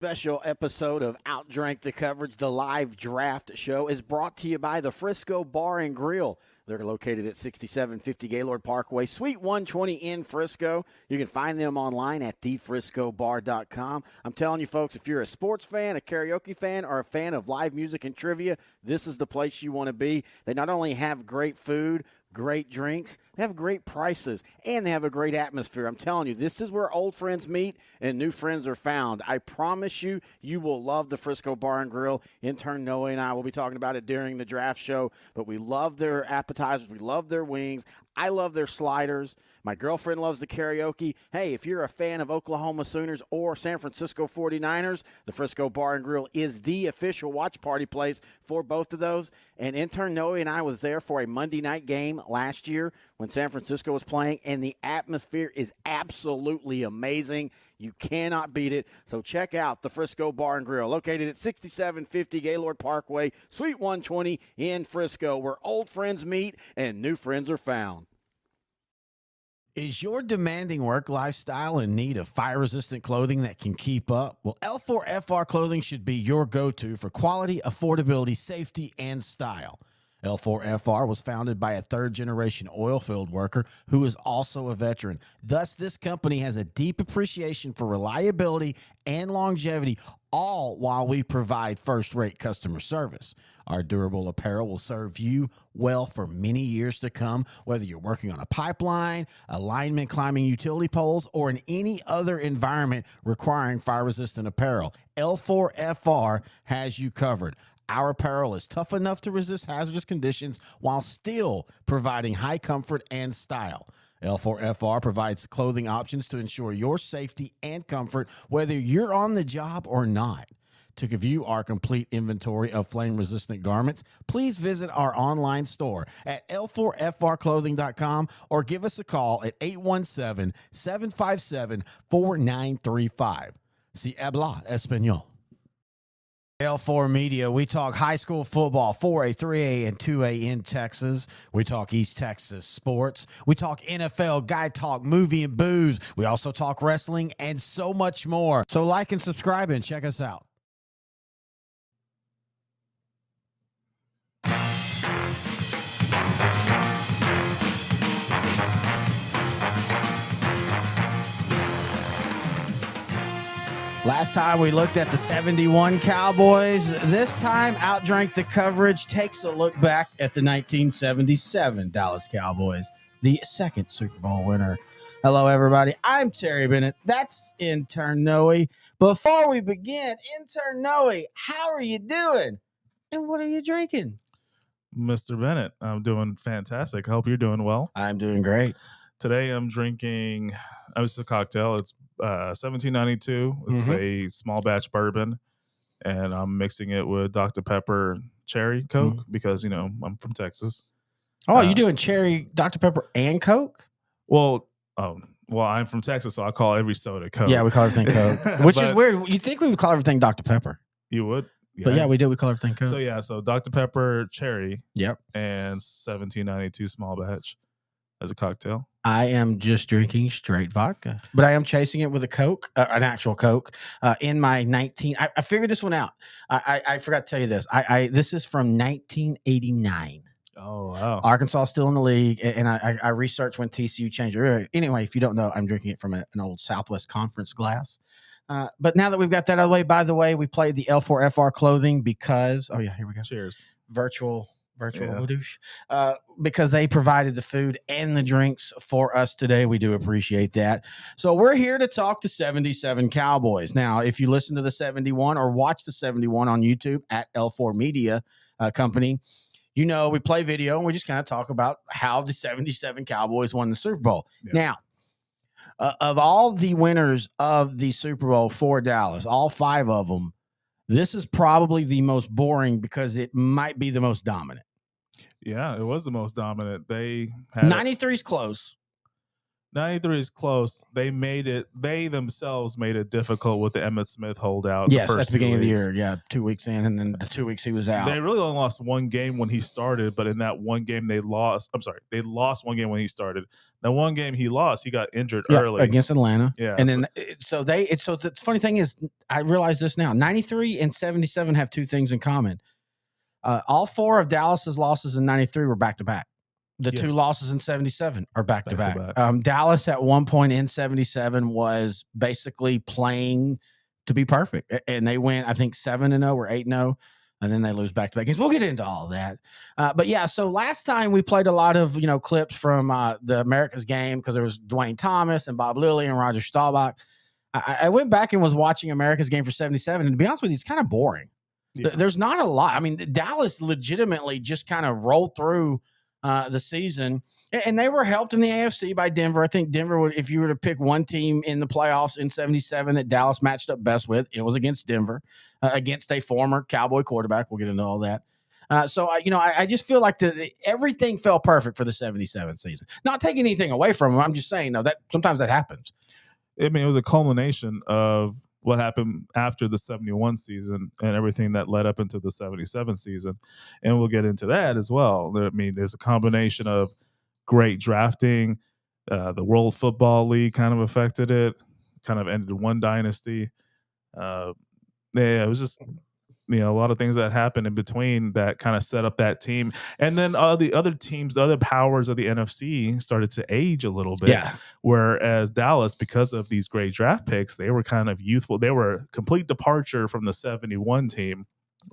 Special episode of Outdrank the Coverage, the live draft show, is brought to you by the Frisco Bar and Grill. They're located at 6750 Gaylord Parkway, Suite 120 in Frisco. You can find them online at thefriscobar.com. I'm telling you, folks, if you're a sports fan, a karaoke fan, or a fan of live music and trivia, this is the place you want to be. They not only have great food, great drinks, they have great prices, and they have a great atmosphere. I'm telling you, this is where old friends meet and new friends are found. I promise you, you will love the Frisco Bar and Grill. Intern Noe and I will be talking about it during the draft show, but we love their appetizers. We love their wings. I love their sliders. My girlfriend loves the karaoke. Hey, if you're a fan of Oklahoma Sooners or San Francisco 49ers, the Frisco Bar and Grill is the official watch party place for both of those. And intern Noe and I was there for a Monday night game last year when San Francisco was playing, and the atmosphere is absolutely amazing. You cannot beat it. So check out the Frisco Bar and Grill, located at 6750 Gaylord Parkway, Suite 120 in Frisco, where old friends meet and new friends are found. Is your demanding work lifestyle in need of fire-resistant clothing that can keep up? Well, L4FR clothing should be your go-to for quality, affordability, safety, and style. L4FR was founded by a third-generation oil field worker who is also a veteran. Thus, this company has a deep appreciation for reliability and longevity, all while we provide first-rate customer service. Our durable apparel will serve you well for many years to come, whether you're working on a pipeline, a lineman climbing utility poles, or in any other environment requiring fire-resistant apparel. L4FR has you covered. Our apparel is tough enough to resist hazardous conditions while still providing high comfort and style. L4FR provides clothing options to ensure your safety and comfort, whether you're on the job or not. To view our complete inventory of flame-resistant garments, please visit our online store at l4frclothing.com or give us a call at 817-757-4935. Si habla español. L4 Media, we talk high school football, 4A, 3A, and 2A in Texas. We talk East Texas sports. We talk NFL, guy talk, movie, and booze. We also talk wrestling and so much more. So like and subscribe and check us out. Last time we looked at the 71 Cowboys. This time, Outdrank the Coverage takes a look back at the 1977 Dallas Cowboys, the second Super Bowl winner. Hello, everybody. I'm Terry Bennett. That's Intern Noe. Before we begin, Intern Noe, how are you doing? And what are you drinking? Mr. Bennett, I'm doing fantastic. I hope you're doing well. I'm doing great. Today I'm drinking, it's a cocktail. It's 1792. It's a small batch bourbon, and I'm mixing it with Dr. Pepper cherry Coke because, I'm from Texas. Oh, you're doing cherry Dr. Pepper and Coke? Well, I'm from Texas, so I call every soda Coke. Yeah, we call everything Coke, which is weird. You think we would call everything Dr. Pepper? You would? Yeah. But yeah, we do. We call everything Coke. So Dr. Pepper cherry. Yep. And 1792 small batch as a cocktail. I am just drinking straight vodka, but I am chasing it with a Coke, an actual Coke. In my I figured this one out. I forgot to tell you this. This is from 1989. Oh, wow. Arkansas still in the league, and I researched when TCU changed it. Anyway, if you don't know, I'm drinking it from an old Southwest Conference glass. But now that we've got that out of the way, by the way, we played the L4FR clothing because, here we go. Cheers. Virtual douche. Because they provided the food and the drinks for us today. We do appreciate that. So we're here to talk to 77 Cowboys. Now, if you listen to the 71 or watch the 71 on YouTube at L4 Media Company, we play video and we just kind of talk about how the 77 Cowboys won the Super Bowl. Yeah. Now, of all the winners of the Super Bowl for Dallas, all 5 of them, this is probably the most boring because it might be the most dominant. Yeah, it was the most dominant. They had 93 is close. 93 is close. They themselves made it difficult with the Emmitt Smith holdout. Yes, the first at the beginning of the weeks. year. Yeah, 2 weeks in, and then the 2 weeks he was out. They really only lost one game when he started, but in that one game they lost. I'm sorry, they lost one game when he started. That one game he lost, he got injured early against Atlanta. Yeah, and then so the funny thing is, I realize this now. 93 and 77 have two things in common. All four of Dallas's losses in 93 were back to back. The two losses in 77 are back to back. Dallas at one point in 77 was basically playing to be perfect, and they went, I think, 7-0 or 8-0, and then they lose back to back games. We'll get into all of that, but yeah. So last time we played a lot of clips from the America's game because there was Dwayne Thomas and Bob Lilly and Roger Staubach. I went back and was watching America's game for 77, and to be honest with you, it's kind of boring. Yeah. There's not a lot. I mean, Dallas legitimately just kind of rolled through the season, and they were helped in the AFC by Denver. I think Denver would, if you were to pick one team in the playoffs in 77 that Dallas matched up best with, it was against Denver, against a former Cowboy quarterback. We'll get into all that. So I just feel like everything fell perfect for the 77 season. Not taking anything away from them. I'm just saying, that sometimes that happens. I mean, it was a culmination of what happened after the 71 season and everything that led up into the 77 season. And we'll get into that as well. I mean, there's a combination of great drafting. The World Football League kind of affected it, kind of ended one dynasty. It was just, a lot of things that happened in between that kind of set up that team. And then the other teams, the other powers of the NFC started to age a little bit. Yeah. Whereas Dallas, because of these great draft picks, they were kind of youthful. They were a complete departure from the 71 team.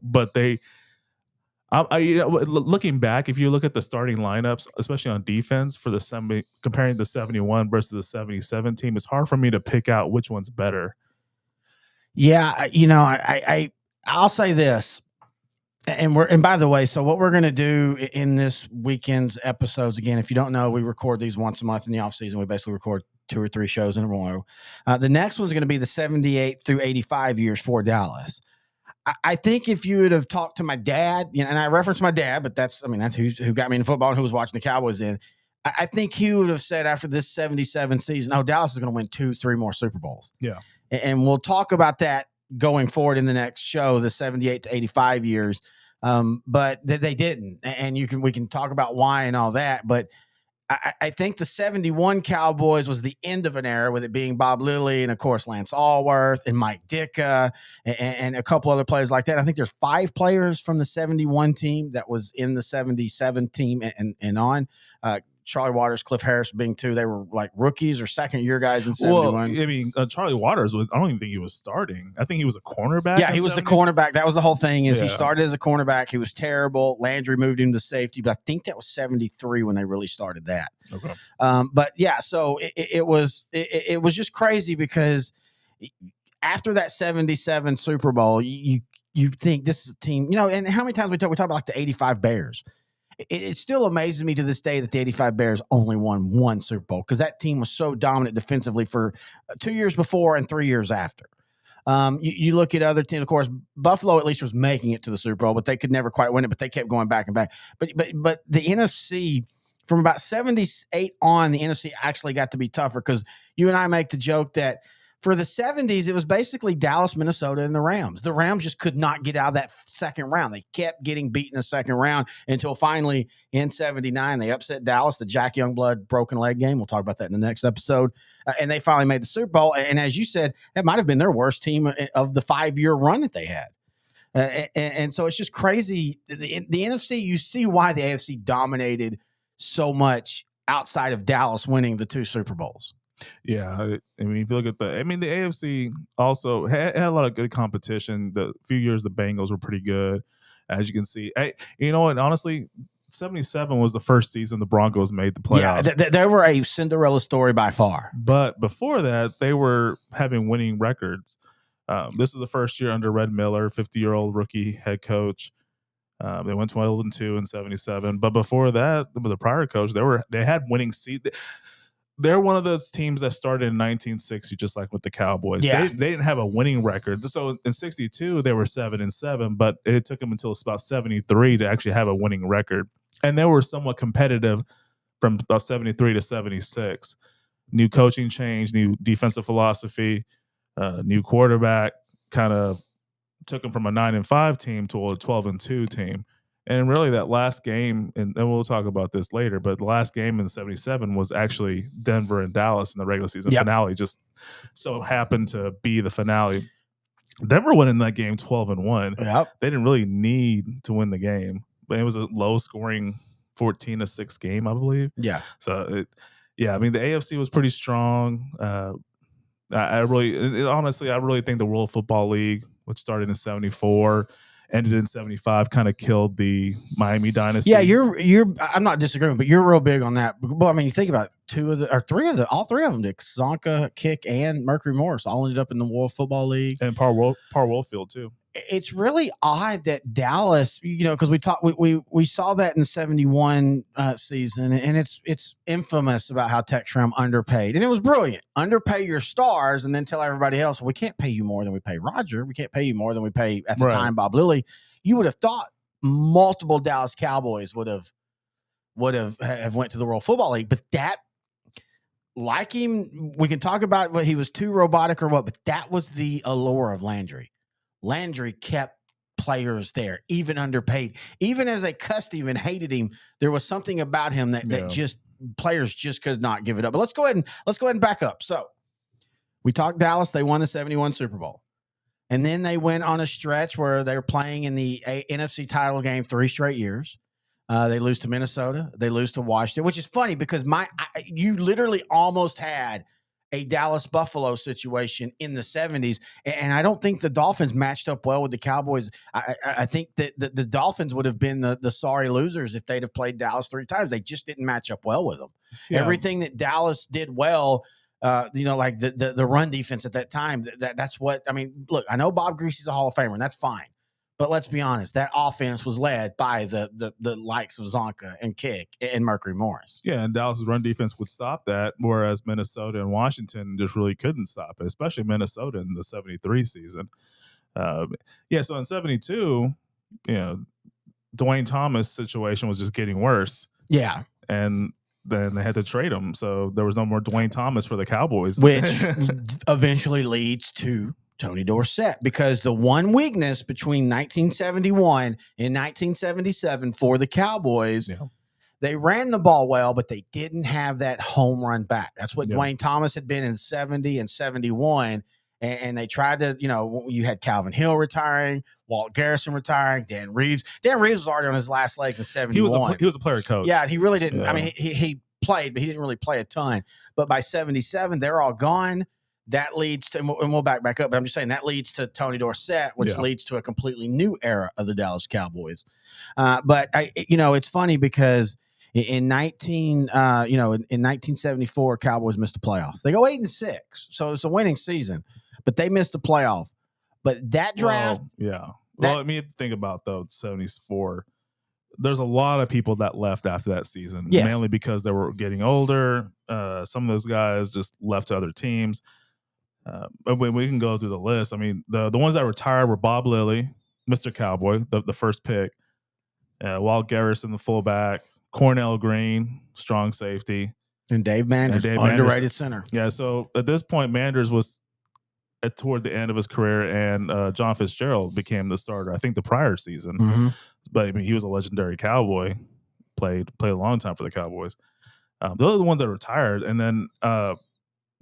But looking back, if you look at the starting lineups, especially on defense for comparing the 71 versus the 77 team, it's hard for me to pick out which one's better. Yeah. I'll say this, and by the way, so what we're going to do in this weekend's episodes, again, if you don't know, we record these once a month in the off season. We basically record 2 or 3 shows in a row. The next one's going to be the 78 through 85 years for Dallas. I think if you would have talked to my dad, and I reference my dad, but that's who got me into football and who was watching the Cowboys then. I think he would have said after this 77 season, Dallas is going to win 2-3 more Super Bowls. Yeah. And we'll talk about that going forward in the next show, the 78 to 85 years. But they didn't. And we can talk about why and all that. But I think the 71 Cowboys was the end of an era, with it being Bob Lilly and, of course, Lance Allworth and Mike Ditka and a couple other players like that. I think there's 5 players from the 71 team that was in the 77 team and on. Charlie Waters, Cliff Harris being 2. They were like rookies or second-year guys in 71. Well, I mean, Charlie Waters I don't even think he was starting. I think he was a cornerback. Yeah, he was the cornerback. That was the whole thing. He started as a cornerback. He was terrible. Landry moved him to safety, but I think that was 73 when they really started that. Okay. But yeah, so it was just crazy because after that 77 Super Bowl, you think this is a team, and how many times we talk about like the 85 Bears. It still amazes me to this day that the 85 Bears only won 1 Super Bowl, because that team was so dominant defensively for 2 years before and 3 years after. You look at other teams, of course, Buffalo at least was making it to the Super Bowl, but they could never quite win it, but they kept going back and back. But the NFC, from about 78 on, the NFC actually got to be tougher, because you and I make the joke that for the 70s, it was basically Dallas, Minnesota, and the Rams. The Rams just could not get out of that second round. They kept getting beaten in the second round until finally in 79, they upset Dallas, the Jack Youngblood broken leg game. We'll talk about that in the next episode. And they finally made the Super Bowl. And as you said, that might have been their worst team of the 5-year run that they had. And so it's just crazy. The NFC, you see why the AFC dominated so much outside of Dallas winning the 2 Super Bowls. Yeah, I mean, if you look at the AFC also had a lot of good competition. The few years the Bengals were pretty good, as you can see. You know what? Honestly, 77 was the first season the Broncos made the playoffs. Yeah, they were a Cinderella story by far. But before that, they were having winning records. This is the first year under Red Miller, 50-year-old rookie head coach. They went 12-2 in 77. But before that, the prior coach, they had winning seasons. They're one of those teams that started in 1960, just like with the Cowboys. Yeah. They didn't have a winning record. So in 62, they were 7-7, but it took them until about 73 to actually have a winning record. And they were somewhat competitive from about 73 to 76. new coaching change, new defensive philosophy, new quarterback, kind of took them from a 9-5 team to a 12-2 team. And really, that last game, and we'll talk about this later, but the last game in '77 was actually Denver and Dallas in the regular season finale. Just so happened to be the finale. Denver went in that game 12-1. Yep. They didn't really need to win the game, but it was a low-scoring 14-6 game, I believe. Yeah. So, I mean, the AFC was pretty strong. Honestly, I really think the World Football League, which started in '74, ended in '75, kind of killed the Miami dynasty. Yeah, I'm not disagreeing, but you're real big on that. Well, I mean, you think about all three of them did. Zonka, Kick, and Mercury Morris all ended up in the World Football League, and Par Wohlfield too. It's really odd that Dallas, because we saw that in the '71 season, and it's infamous about how Tex Schramm underpaid, and it was brilliant. Underpay your stars, and then tell everybody else, we can't pay you more than we pay Roger. We can't pay you more than we pay at the time Bob Lilly. You would have thought multiple Dallas Cowboys would have went to the World Football League, but that, like him, we can talk about what he was too robotic or what, but that was the allure of Landry. Landry kept players there, even underpaid. Even as they cussed him and hated him, there was something about him that just players just could not give it up. But let's go ahead and back up. So we talked Dallas. They won the '71 Super Bowl. And then they went on a stretch where they were playing in the NFC title game 3 straight years. They lose to Minnesota. They lose to Washington, which is funny because you literally almost had a Dallas Buffalo situation in the '70s. And I don't think the Dolphins matched up well with the Cowboys. I think that the Dolphins would have been the sorry losers if they'd have played Dallas 3 times. They just didn't match up well with them. Yeah. Everything that Dallas did well, like the run defense at that time, that's what, I mean, look, I know Bob Greasy's a Hall of Famer, and that's fine. But let's be honest, that offense was led by the likes of Zonka and Kick and Mercury Morris. Yeah, and Dallas's run defense would stop that, whereas Minnesota and Washington just really couldn't stop it, especially Minnesota in the '73 season. So in '72, Dwayne Thomas' situation was just getting worse. Yeah. And then they had to trade him, so there was no more Dwayne Thomas for the Cowboys. Which eventually leads to Tony Dorsett, because the one weakness between 1971 and 1977 for the Cowboys, they ran the ball well, but they didn't have that home run back. That's what Dwayne Thomas had been in '70 and '71. And they tried to, you had Calvin Hill retiring, Walt Garrison retiring, Dan Reeves. Dan Reeves was already on his last legs in '71. He was a player coach. Yeah, he really didn't. Yeah. I mean, he played, but he didn't really play a ton. But by '77, they're all gone. That leads to, and we'll back up, but I'm just saying that leads to Tony Dorsett, which leads to a completely new era of the Dallas Cowboys. But it's funny because in 1974, Cowboys missed the playoffs. They go 8-6, so it's a winning season, but they missed the playoff. But that draft, I mean, think about though '74. There's a lot of people that left after that season, mainly because they were getting older. Some of those guys just left to other teams. But we can go through the list. I mean, the ones that retired were Bob Lilly, Mr. Cowboy, the first pick, Walt Garrison, the fullback, Cornell Green, strong safety, and Dave Manders, underrated center. Yeah, so at this point, Manders was toward the end of his career, and John Fitzgerald became the starter, I think, the prior season. Mm-hmm. But I mean, he was a legendary Cowboy, played a long time for the Cowboys. Those are the ones that retired, and then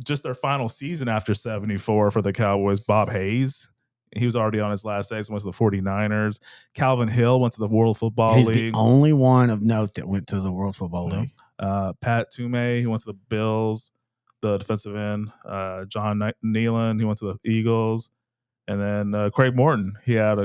just their final season after '74 for the Cowboys, Bob Hayes, he was already on his last legs, went to the 49ers. Calvin Hill went to the World Football League. He's the only one of note that went to the World Football League. Pat Toomey, he went to the Bills, the defensive end. John Nealon, he went to the Eagles. And then Craig Morton, he had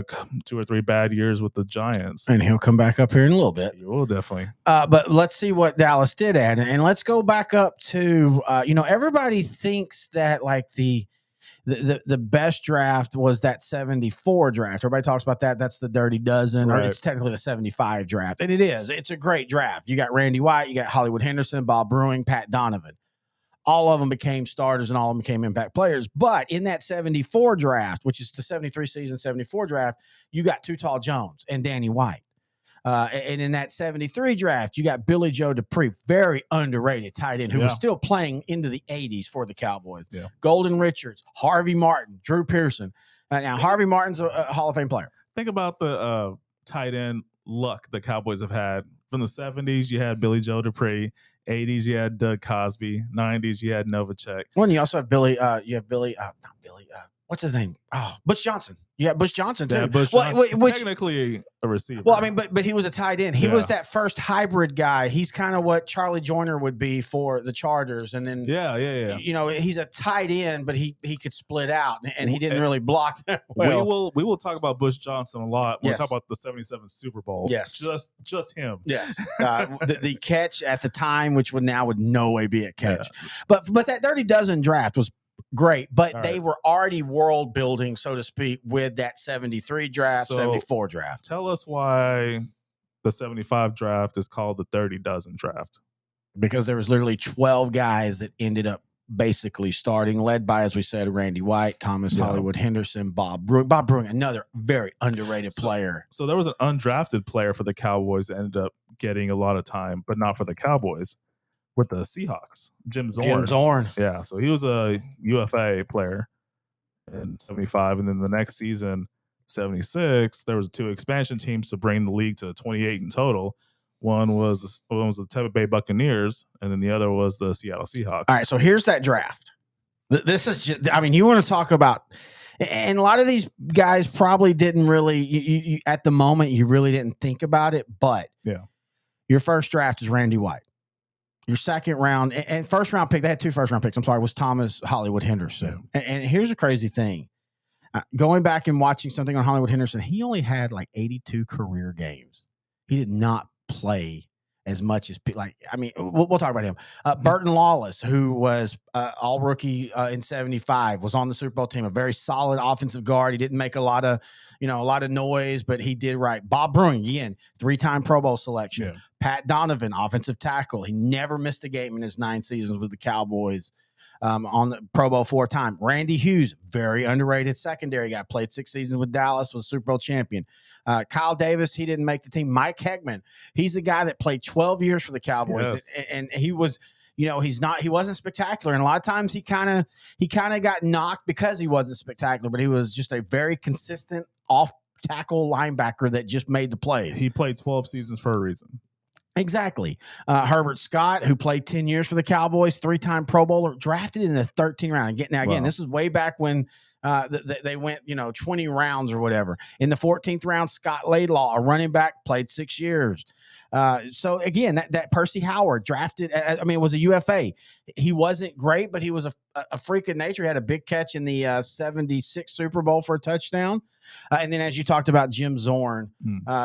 2 or 3 bad years with the Giants. And he'll come back up here in a little bit. He will, definitely. But let's see what Dallas did add. And let's go back up to, everybody thinks that like the best draft was that '74 draft. Everybody talks about that. That's the Dirty Dozen, or it's technically the '75 draft. And it is. It's a great draft. You got Randy White, you got Hollywood Henderson, Bob Brewing, Pat Donovan. All of them became starters and all of them became impact players. But in that '74 draft, which is the '73 season, '74 draft, you got Too Tall Jones and Danny White. And in that 73 draft, you got Billy Joe Dupree, very underrated tight end, who was still playing into the 80s for the Cowboys. Yeah. Golden Richards, Harvey Martin, Drew Pearson. Now, Harvey Martin's a Hall of Fame player. Think about the tight end luck the Cowboys have had. From the 70s, you had Billy Joe Dupree. 80s, you had Doug Cosby. 90s, you had Novacek. Well, and you also have Billy. What's his name? Oh, Butch Johnson. Yeah, Butch Johnson too. Yeah, Butch Johnson. Technically a receiver. Well, I mean, but he was a tight end. He was that first hybrid guy. He's kind of what Charlie Joyner would be for the Chargers. And then, you know, he's a tight end, but he could split out, and he didn't really block that well. We will talk about Butch Johnson a lot. We'll talk about the 77 Super Bowl. Yes. Just him. Yes. The catch at the time, which would no way be a catch. Yeah. But that Dirty Dozen draft was great, but they were already world building, so to speak, with that 73 draft, 74 draft. Tell us why the 75 draft is called the 30 Dozen draft. Because there was literally 12 guys that ended up basically starting, led by, as we said, Randy White, Thomas Hollywood Henderson, Bob Brewing, another very underrated player. So there was an undrafted player for the Cowboys that ended up getting a lot of time, but not for the Cowboys. With the Seahawks, Jim Zorn. Yeah, so he was a UFA player in 75, and then the next season, 76, there was 2 expansion teams to bring the league to 28 in total. One was the Tampa Bay Buccaneers, and then the other was the Seattle Seahawks. All right, so here's that draft. This is just, I mean, you want to talk about, and a lot of these guys probably didn't really, you at the moment, you really didn't think about it, but your first draft is Randy White. Your second round and first round pick, they had 2 first round picks, I'm sorry, was Thomas Hollywood Henderson. Yeah. And here's a crazy thing. Going back and watching something on Hollywood Henderson, he only had like 82 career games. He did not play as much as, we'll talk about him. Burton Lawless, who was all rookie in 75, was on the Super Bowl team, a very solid offensive guard. He didn't make a lot of noise, but he did right. Bob Brewing, again, 3-time Pro Bowl selection. Yeah. Pat Donovan, offensive tackle. He never missed a game in his 9 seasons with the Cowboys. On the Pro Bowl 4-time. Randy Hughes, very underrated secondary guy, played 6 seasons with Dallas, was Super Bowl champion. Kyle Davis, he didn't make the team. Mike Heckman, he's a guy that played 12 years for the Cowboys, and he was, he wasn't spectacular, and a lot of times he kind of got knocked because he wasn't spectacular, but he was just a very consistent off tackle linebacker that just made the plays. He played 12 seasons for a reason. Exactly. Herbert Scott, who played 10 years for the Cowboys, 3-time Pro Bowler, drafted in the 13th round. Again, this is way back when they went, 20 rounds or whatever. In the 14th round, Scott Laidlaw, a running back, played 6 years. So again, that Percy Howard drafted, it was a UFA. He wasn't great, but he was a freak of nature. He had a big catch in the 76 Super Bowl for a touchdown. And then, as you talked about, Jim Zorn,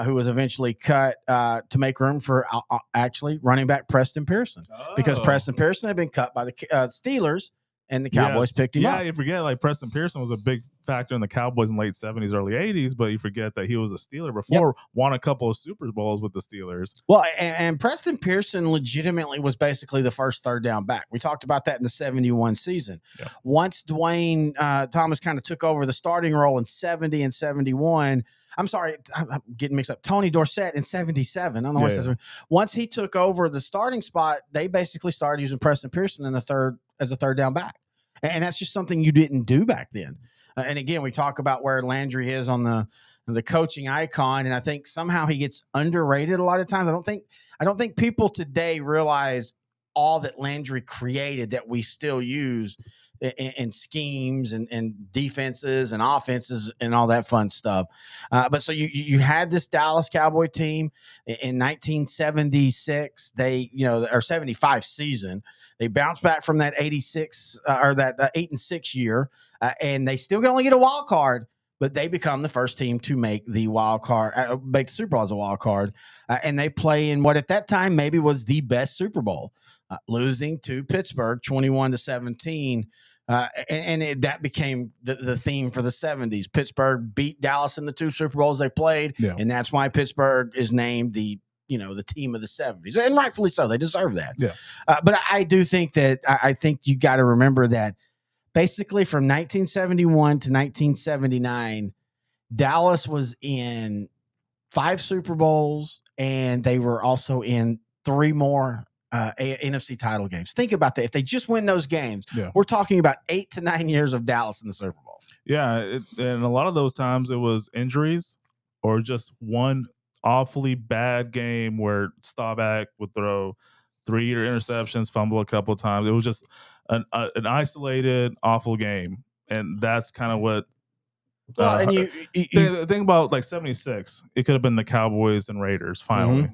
who was eventually cut to make room for actually running back Preston Pearson, because Preston Pearson had been cut by the Steelers, and the Cowboys picked him up. Yeah, you forget, Preston Pearson was a big factor in the Cowboys in late 70s, early 80s, but you forget that he was a Steeler before, won a couple of Super Bowls with the Steelers. Well, and Preston Pearson legitimately was basically the first 3rd down back. We talked about that in the 71 season. Yeah. Once Dwayne Thomas kind of took over the starting role in 70 and 71, I'm sorry, I'm getting mixed up. Tony Dorsett in 77. I don't know what it says. Once he took over the starting spot, they basically started using Preston Pearson as a 3rd down back. And that's just something you didn't do back then. And again, we talk about where Landry is on the coaching icon, and I think somehow he gets underrated a lot of times. I don't think people today realize all that Landry created that we still use in schemes and defenses and offenses and all that fun stuff. But so you had this Dallas Cowboy team in 1976, or 75 season. They bounced back from that 86 or that 8-6 year, and they still only get a wild card, but they become the first team to make the wild card, make the Super Bowl as a wild card. And they play in what at that time maybe was the best Super Bowl, losing to Pittsburgh 21-17. That became the theme for the 70s. Pittsburgh beat Dallas in the 2 Super Bowls they played, and that's why Pittsburgh is named the team of the 70s, and rightfully so. They deserve that. Yeah. But I do think that I think you got to remember that basically from 1971 to 1979, Dallas was in 5 Super Bowls, and they were also in 3 more NFC title games. Think about that. If they just win those games, we're talking about 8 to 9 years of Dallas in the Super Bowl. Yeah, and a lot of those times it was injuries or just one awfully bad game where Staubach would throw 3 interceptions, fumble a couple of times. It was just an isolated, awful game, and that's kind of what. Well, and the thing about like 76, it could have been the Cowboys and Raiders finally.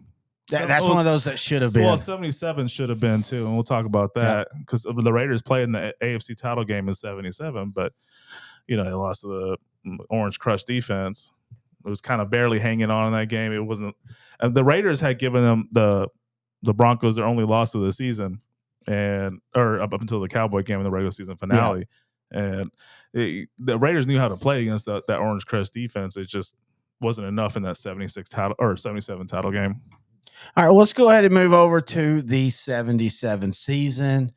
That's one of those that should have been. Well, 77 should have been too, and we'll talk about that because the Raiders played in the AFC title game in 77, but they lost to the Orange Crush defense. It was kind of barely hanging on in that game. It wasn't. The Raiders had given them the Broncos their only loss of the season, or up until the Cowboy game in the regular season finale, and the Raiders knew how to play against that Orange Crush defense. It just wasn't enough in that 76 title or 77 title game. All right, well, let's go ahead and move over to the 77 season.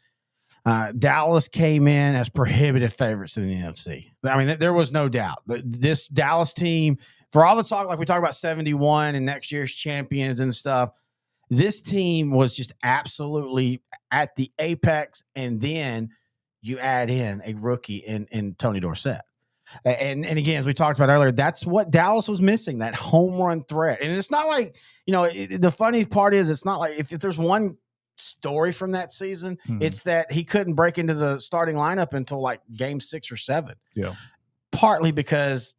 Dallas came in as prohibitive favorites in the NFC. I mean, there was no doubt. But this Dallas team, for all the talk, like we talk about 71 and next year's champions and stuff, this team was just absolutely at the apex. And then you add in a rookie in Tony Dorsett. And again, as we talked about earlier, that's what Dallas was missing, that home run threat. And it's not like, the funny part is it's not like if there's one story from that season, it's that he couldn't break into the starting lineup until like game 6 or 7. Yeah. Partly because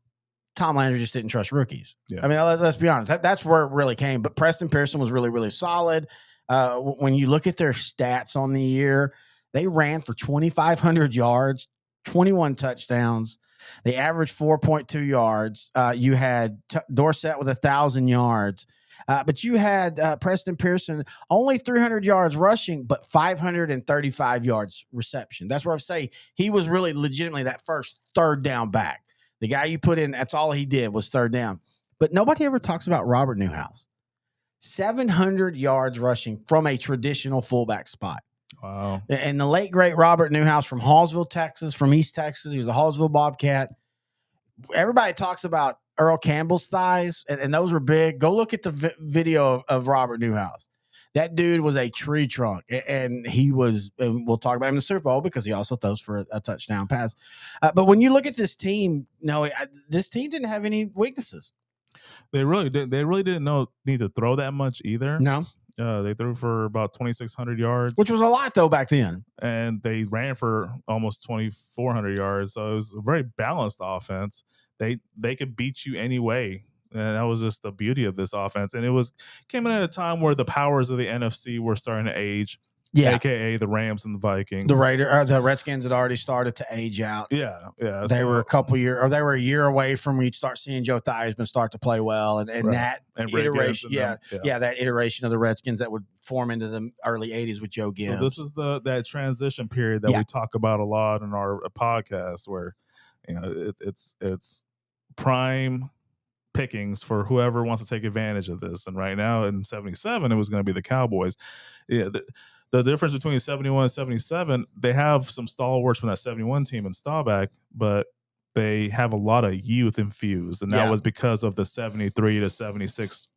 Tom Landry just didn't trust rookies. Yeah. I mean, let's be honest. That's where it really came. But Preston Pearson was really, really solid. When you look at their stats on the year, they ran for 2,500 yards, 21 touchdowns. They averaged 4.2 yards. You had Dorsett with 1,000 yards. But you had Preston Pearson only 300 yards rushing, but 535 yards reception. That's where I say he was really legitimately that first third down back. The guy you put in, that's all he did was third down. But nobody ever talks about Robert Newhouse. 700 yards rushing from a traditional fullback spot. Wow. And the late, great Robert Newhouse from Hallsville, Texas, from East Texas. He was a Hallsville Bobcat. Everybody talks about Earl Campbell's thighs, and those were big. Go look at the video of Robert Newhouse. That dude was a tree trunk, and he was, and we'll talk about him in the Super Bowl because he also throws for a touchdown pass. But when you look at this team, this team didn't have any weaknesses. They really did. They really didn't need to throw that much either. No. They threw for about 2,600 yards. Which was a lot, though, back then. And they ran for almost 2,400 yards. So it was a very balanced offense. They could beat you any way. And that was just the beauty of this offense. And it came in at a time where the powers of the NFC were starting to age. Yeah, AKA the Rams and the Vikings. The Redskins had already started to age out. Yeah. They were a year away from when you'd start seeing Joe Theismann start to play well, and that iteration, that iteration of the Redskins that would form into the early '80s with Joe Gibbs. So this is that transition period that we talk about a lot in our podcast, where it's prime pickings for whoever wants to take advantage of this. And right now in 77, it was going to be the Cowboys. Yeah. The difference between 71 and 77, they have some stalwarts from that 71 team in Staubach, but they have a lot of youth infused. And that was because of the 73 to 76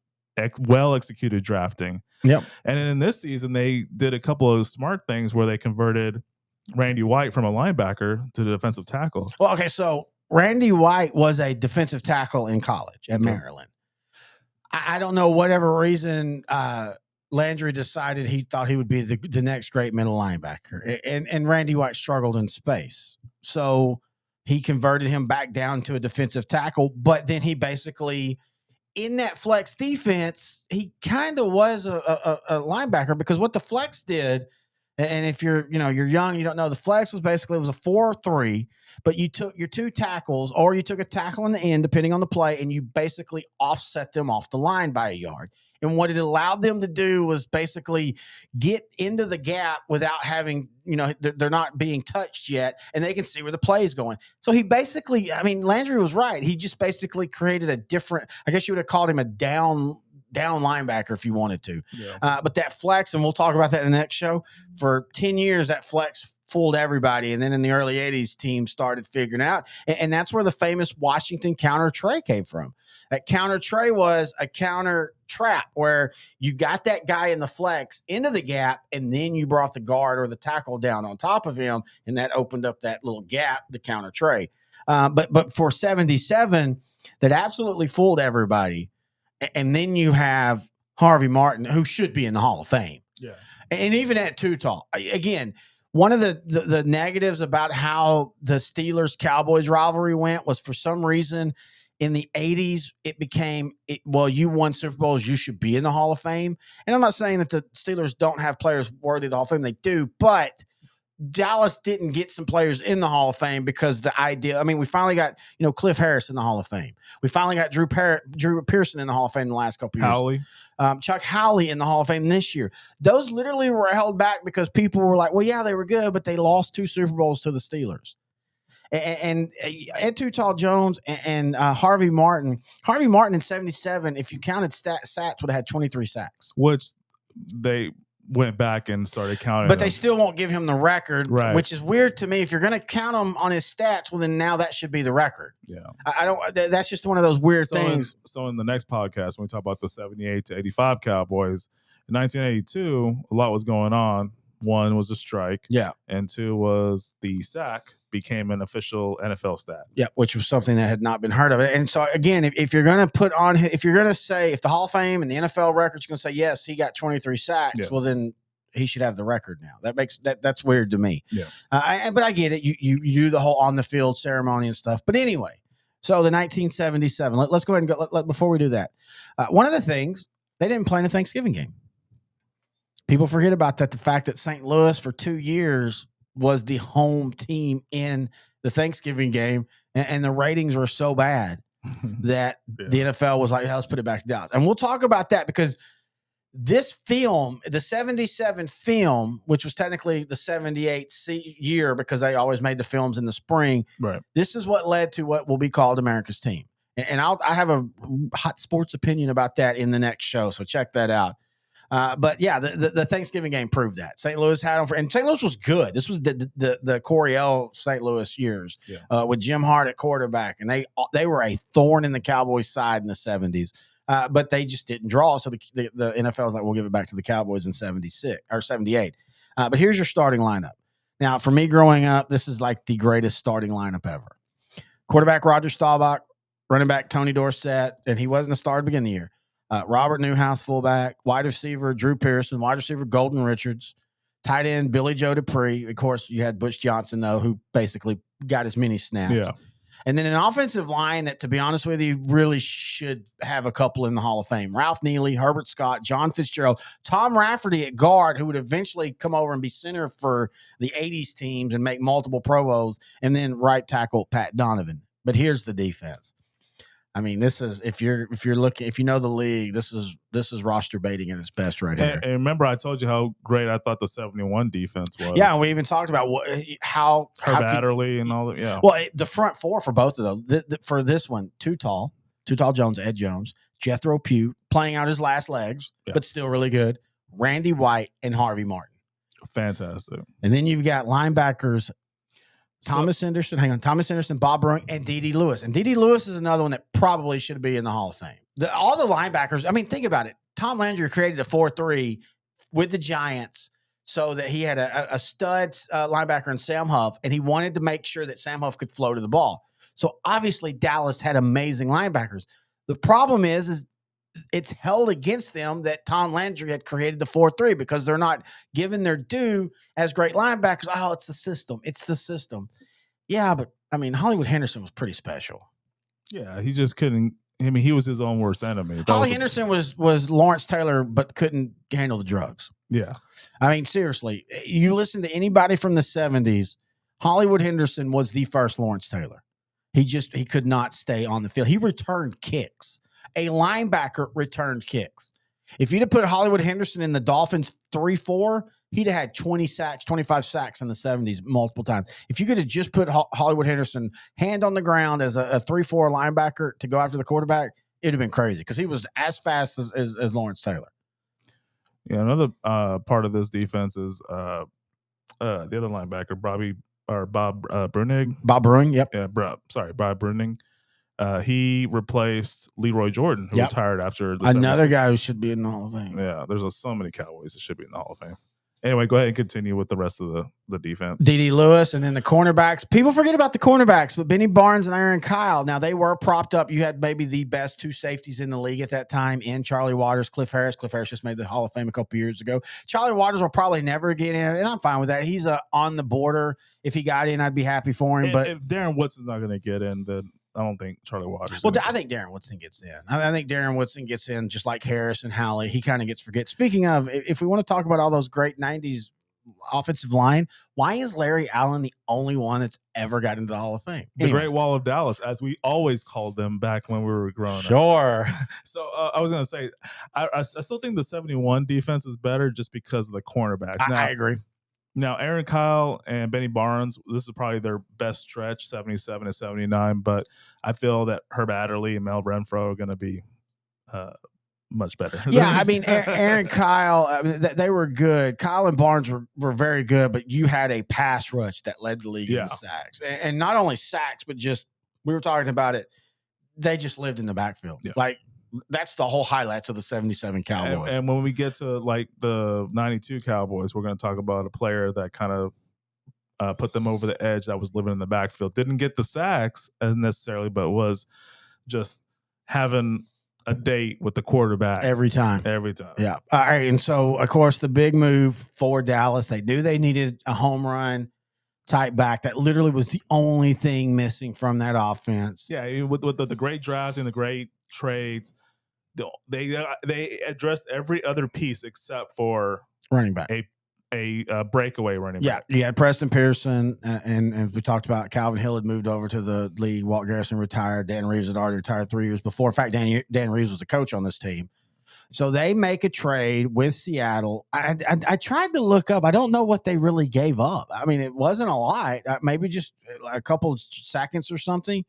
well-executed drafting. Yep. And in this season, they did a couple of smart things where they converted Randy White from a linebacker to the defensive tackle. Well, okay, so Randy White was a defensive tackle in college at Maryland. I don't know, whatever reason, Landry decided he thought he would be the next great middle linebacker. And Randy White struggled in space. So he converted him back down to a defensive tackle, but then he basically, in that flex defense, he kind of was a linebacker, because what the flex did, and if you're young, you don't know, the flex was basically, it was a 4-3, but you took your 2 tackles, or you took a tackle in the end, depending on the play, and you basically offset them off the line by a yard. And what it allowed them to do was basically get into the gap without having, they're not being touched yet, and they can see where the play is going. So he basically, Landry was right. He just basically created a different, I guess you would have called him a down linebacker if you wanted to. Yeah. But that flex, and we'll talk about that in the next show, for 10 years, that flex fooled everybody. And then in the early 80s, teams started figuring out. And that's where the famous Washington counter tray came from. That counter tray was a counter trap where you got that guy in the flex into the gap, and then you brought the guard or the tackle down on top of him, and that opened up that little gap, the counter tray. But for 77, that absolutely fooled everybody. And then you have Harvey Martin, who should be in the Hall of Fame. Yeah. And even at too tall. Again, one of the negatives about how the Steelers-Cowboys rivalry went was for some reason in the 80s, it became, you won Super Bowls, you should be in the Hall of Fame. And I'm not saying that the Steelers don't have players worthy of the Hall of Fame. They do, but Dallas didn't get some players in the Hall of Fame because the idea, we finally got, Cliff Harris in the Hall of Fame. We finally got Drew Pearson in the Hall of Fame in the last couple of years. Howley. Chuck Howley in the Hall of Fame this year. Those literally were held back because people were like, well, yeah, they were good, but they lost 2 Super Bowls to the Steelers. And Ed Too Tall Jones and Harvey Martin. Harvey Martin in 77, if you counted sacks, would have had 23 sacks. Which they went back and started counting, but they still won't give him the record, right? Which is weird to me. If you're going to count him on his stats, well, then now that should be the record. Yeah, I don't. That's just one of those weird things. So in the next podcast, when we talk about the 78 to 85 Cowboys in 1982, a lot was going on. 1 was a strike, yeah, and 2 was the sack became an official NFL stat. Yeah, which was something that had not been heard of. And so again, if you're going to put on, if you're going to say, if the Hall of Fame and the NFL record's going to say, yes, he got 23 sacks, well, then he should have the record now. That's weird to me. Yeah. But I get it. You do the whole on the field ceremony and stuff. But anyway, so the 1977, let's go ahead and go. Before we do that, one of the things, they didn't play in a Thanksgiving game. People forget about that. The fact that St. Louis for 2 years was the home team in the Thanksgiving game, and the ratings were so bad that the NFL was like, let's put it back to Dallas. And we'll talk about that because this film, the 77 film, which was technically the 78 year because they always made the films in the spring, right? This is what led to what will be called America's Team. And I have a hot sports opinion about that in the next show, so check that out. But yeah, the Thanksgiving game proved that St. Louis had them and St. Louis was good. This was the Coryell St. Louis years with Jim Hart at quarterback, and they were a thorn in the Cowboys' side in the 70s. But they just didn't draw, so the NFL was like, we'll give it back to the Cowboys in 76 or 78. But here's your starting lineup. Now, for me growing up, this is like the greatest starting lineup ever. Quarterback Roger Staubach, running back Tony Dorsett, and he wasn't a star at the beginning of the year. Robert Newhouse, fullback, wide receiver Drew Pearson, wide receiver Golden Richards, tight end Billy Joe Dupree. Of course, you had Butch Johnson, though, who basically got as many snaps. Yeah. And then an offensive line that, to be honest with you, really should have a couple in the Hall of Fame. Ralph Neely, Herbert Scott, John Fitzgerald, Tom Rafferty at guard, who would eventually come over and be center for the 80s teams and make multiple Pro Bowls, and then right tackle Pat Donovan. But here's the defense. This is if you're looking, if you know the league, this is roster baiting at its best right here. And remember, I told you how great I thought the 71 defense was. Yeah, we even talked about how Adderley and all that. Yeah. Well, the front four for both of those. For this one, Too Tall Jones, Ed Jones, Jethro Pugh playing out his last legs, but still really good. Randy White and Harvey Martin. Fantastic. And then you've got linebackers. Thomas Anderson, Bob Brewing, and D.D. Lewis. And D.D. Lewis is another one that probably should be in the Hall of Fame. All the linebackers, think about it. Tom Landry created a 4-3 with the Giants so that he had a stud linebacker in Sam Huff, and he wanted to make sure that Sam Huff could flow to the ball. So obviously Dallas had amazing linebackers. The problem is it's held against them that Tom Landry had created the 4-3 because they're not given their due as great linebackers. Oh, it's the system. It's the system. Yeah, but Hollywood Henderson was pretty special. Yeah, he just couldn't. He was his own worst enemy. Holly Henderson was Lawrence Taylor, but couldn't handle the drugs. Yeah. Seriously, you listen to anybody from the 70s, Hollywood Henderson was the first Lawrence Taylor. He could not stay on the field. He returned kicks. A linebacker returned kicks. If you'd have put Hollywood Henderson in the Dolphins 3-4, he'd have had 20 sacks, 25 sacks in the 70s multiple times. If you could have just put Hollywood Henderson hand on the ground as a 3-4 linebacker to go after the quarterback, it'd have been crazy because he was as fast as Lawrence Taylor. Yeah, another part of this defense is the other linebacker, Bob Brunig. Bob Bruin, yep. Yeah, Bob Bruning. He replaced Leroy Jordan, who retired after the Another 76. guy who should be in the Hall of Fame. Yeah, there's so many Cowboys that should be in the Hall of Fame. Anyway, go ahead and continue with the rest of the defense. D.D. Lewis, and then the cornerbacks. People forget about the cornerbacks, but Benny Barnes and Aaron Kyle. Now, they were propped up. You had maybe the best two safeties in the league at that time in Charlie Waters, Cliff Harris. Cliff Harris just made the Hall of Fame a couple years ago. Charlie Waters will probably never get in, and I'm fine with that. He's on the border. If he got in, I'd be happy for him. But if Darren Woods is not going to get in, then I don't think Charlie Waters. Well, I think Darren Woodson gets in. I think Darren Woodson gets in just like Harris and Howley. He kind of gets forget. Speaking of, if we want to talk about all those great 90s offensive line, why is Larry Allen the only one that's ever got into the Hall of Fame? The Great Wall of Dallas, as we always called them back when we were growing up. Sure. So I was going to say, I still think the 71 defense is better just because of the cornerbacks. I agree. Now, Aaron Kyle and Benny Barnes, this is probably their best stretch, 77 and 79, but I feel that Herb Adderley and Mel Renfro are going to be much better. Yeah, I mean, Aaron Kyle, they were good. Kyle and Barnes were very good, but you had a pass rush that led the league in sacks. And not only sacks, but just, we were talking about it, they just lived in the backfield. Yeah. Like, that's the whole highlights of the 77 Cowboys. And when we get to like the 92 Cowboys, we're going to talk about a player that kind of put them over the edge, that was living in the backfield. Didn't get the sacks necessarily, but was just having a date with the quarterback every time. Yeah. All right. And so, of course, the big move for Dallas, they knew they needed a home run type back. That literally was the only thing missing from that offense. Yeah. With the great draft and the great trades, they addressed every other piece except for running back, a breakaway running back. Yeah, you had Preston Pearson, and we talked about Calvin Hill had moved over to the league. Walt Garrison retired. Dan Reeves had already retired 3 years before. In fact, Dan Reeves was the coach on this team. So they make a trade with Seattle. I tried to look up. I don't know what they really gave up. I mean, it wasn't a lot. Maybe just a couple of seconds or something.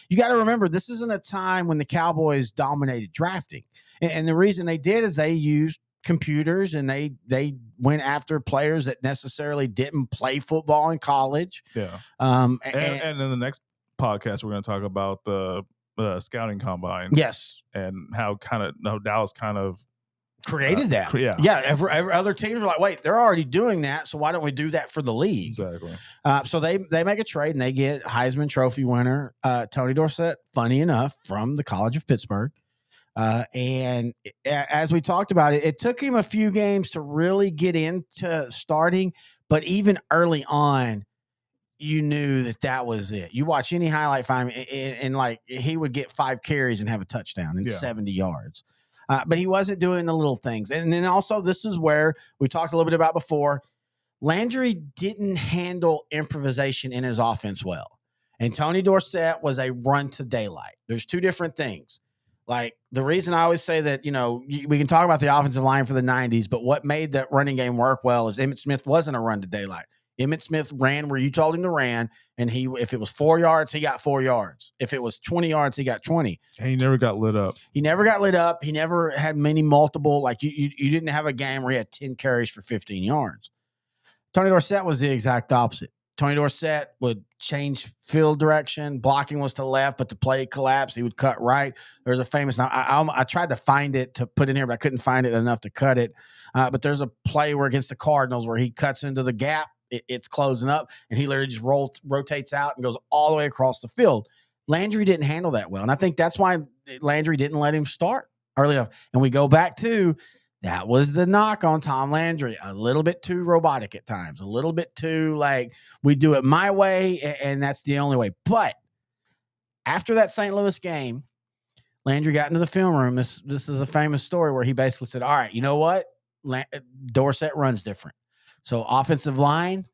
You got to remember, this isn't a time when the Cowboys dominated drafting. And the reason they did is they used computers, and they went after players that necessarily didn't play football in college. Yeah. And in the next podcast, we're going to talk about the scouting combine. Yes. And how Dallas kind of created that. Yeah. Every other teams were like, wait, they're already doing that, so why don't we do that for the league? Exactly. So they make a trade, and they get Heisman Trophy winner Tony Dorsett, funny enough, from the College of Pittsburgh. And as we talked about it took him a few games to really get into starting, but even early on, you knew that was it. You watch any highlight film, and like he would get 5 carries and have a touchdown and 70 yards. But he wasn't doing the little things. And then also, this is where we talked a little bit about before. Landry didn't handle improvisation in his offense well. And Tony Dorsett was a run to daylight. There's two different things. Like, the reason I always say that, we can talk about the offensive line for the 90s, but what made that running game work well is Emmitt Smith wasn't a run to daylight. Emmitt Smith ran where you told him to run, and if it was 4 yards, he got 4 yards. If it was 20 yards, he got 20. And he never got lit up. He never had many multiple, like you didn't have a game where he had 10 carries for 15 yards. Tony Dorsett was the exact opposite. Tony Dorsett would change field direction. Blocking was to left, but the play collapsed. He would cut right. There's a famous, now I tried to find it to put in here, but I couldn't find it enough to cut it. But there's a play where against the Cardinals where he cuts into the gap. It's closing up, and he literally just rotates out and goes all the way across the field. Landry didn't handle that well, and I think that's why Landry didn't let him start early enough. And we go back to, that was the knock on Tom Landry. A little bit too robotic at times, a little bit too like, we do it my way, and that's the only way. But after that St. Louis game, Landry got into the film room. This is a famous story where he basically said, all right, you know what? Dorsett runs different. So offensive line,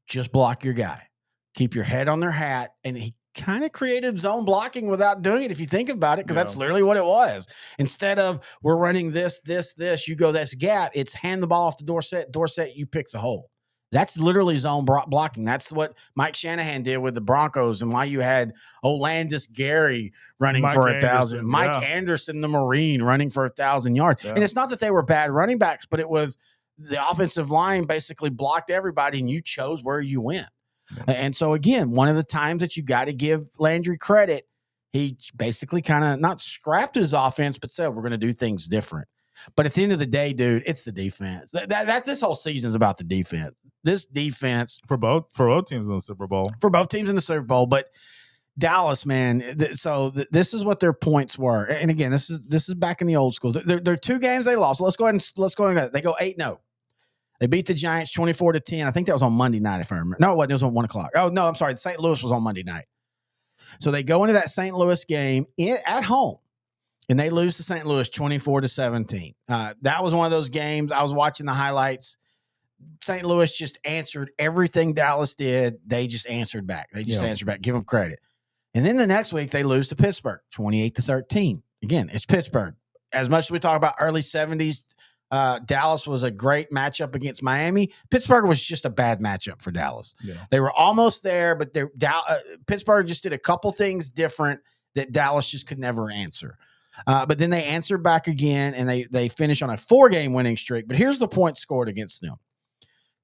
just block your guy. Keep your head on their hat. And he kind of created zone blocking without doing it, if you think about it, because that's literally what it was. Instead of, we're running this, you go this gap, it's hand the ball off to Dorsett, you pick the hole. That's literally zone blocking. That's what Mike Shanahan did with the Broncos, and why you had Olandis Gary running for 1,000. Mike Anderson, the Marine, running for 1,000 yards. Yeah. And it's not that they were bad running backs, but it was the offensive line basically blocked everybody, and you chose where you went. And so, again, one of the times that you got to give Landry credit, he basically kind of not scrapped his offense, but said, we're going to do things different. But at the end of the day, dude, it's the defense. That this whole season is about the defense. This defense for both teams in the Super Bowl. For both teams in the Super Bowl, but Dallas, man. This is what their points were. And again, this is back in the old schools. They're 2 games they lost. Let's go ahead. They go 8-0. They beat the Giants 24-10. I think that was on Monday night, if I remember. No, it wasn't. It was on 1 o'clock. Oh, no, I'm sorry. St. Louis was on Monday night. So they go into that St. Louis game at home, and they lose to St. Louis 24-17. That was one of those games. I was watching the highlights. St. Louis just answered everything Dallas did. They just answered back. Answered back. Give them credit. And then the next week, they lose to Pittsburgh 28-13. Again, it's Pittsburgh. As much as we talk about early 70s, Dallas was a great matchup against Miami. Pittsburgh was just a bad matchup for Dallas. Yeah. They were almost there, but Pittsburgh just did a couple things different that Dallas just could never answer. But then they answered back again, and they finished on a 4-game winning streak. But here's the points scored against them: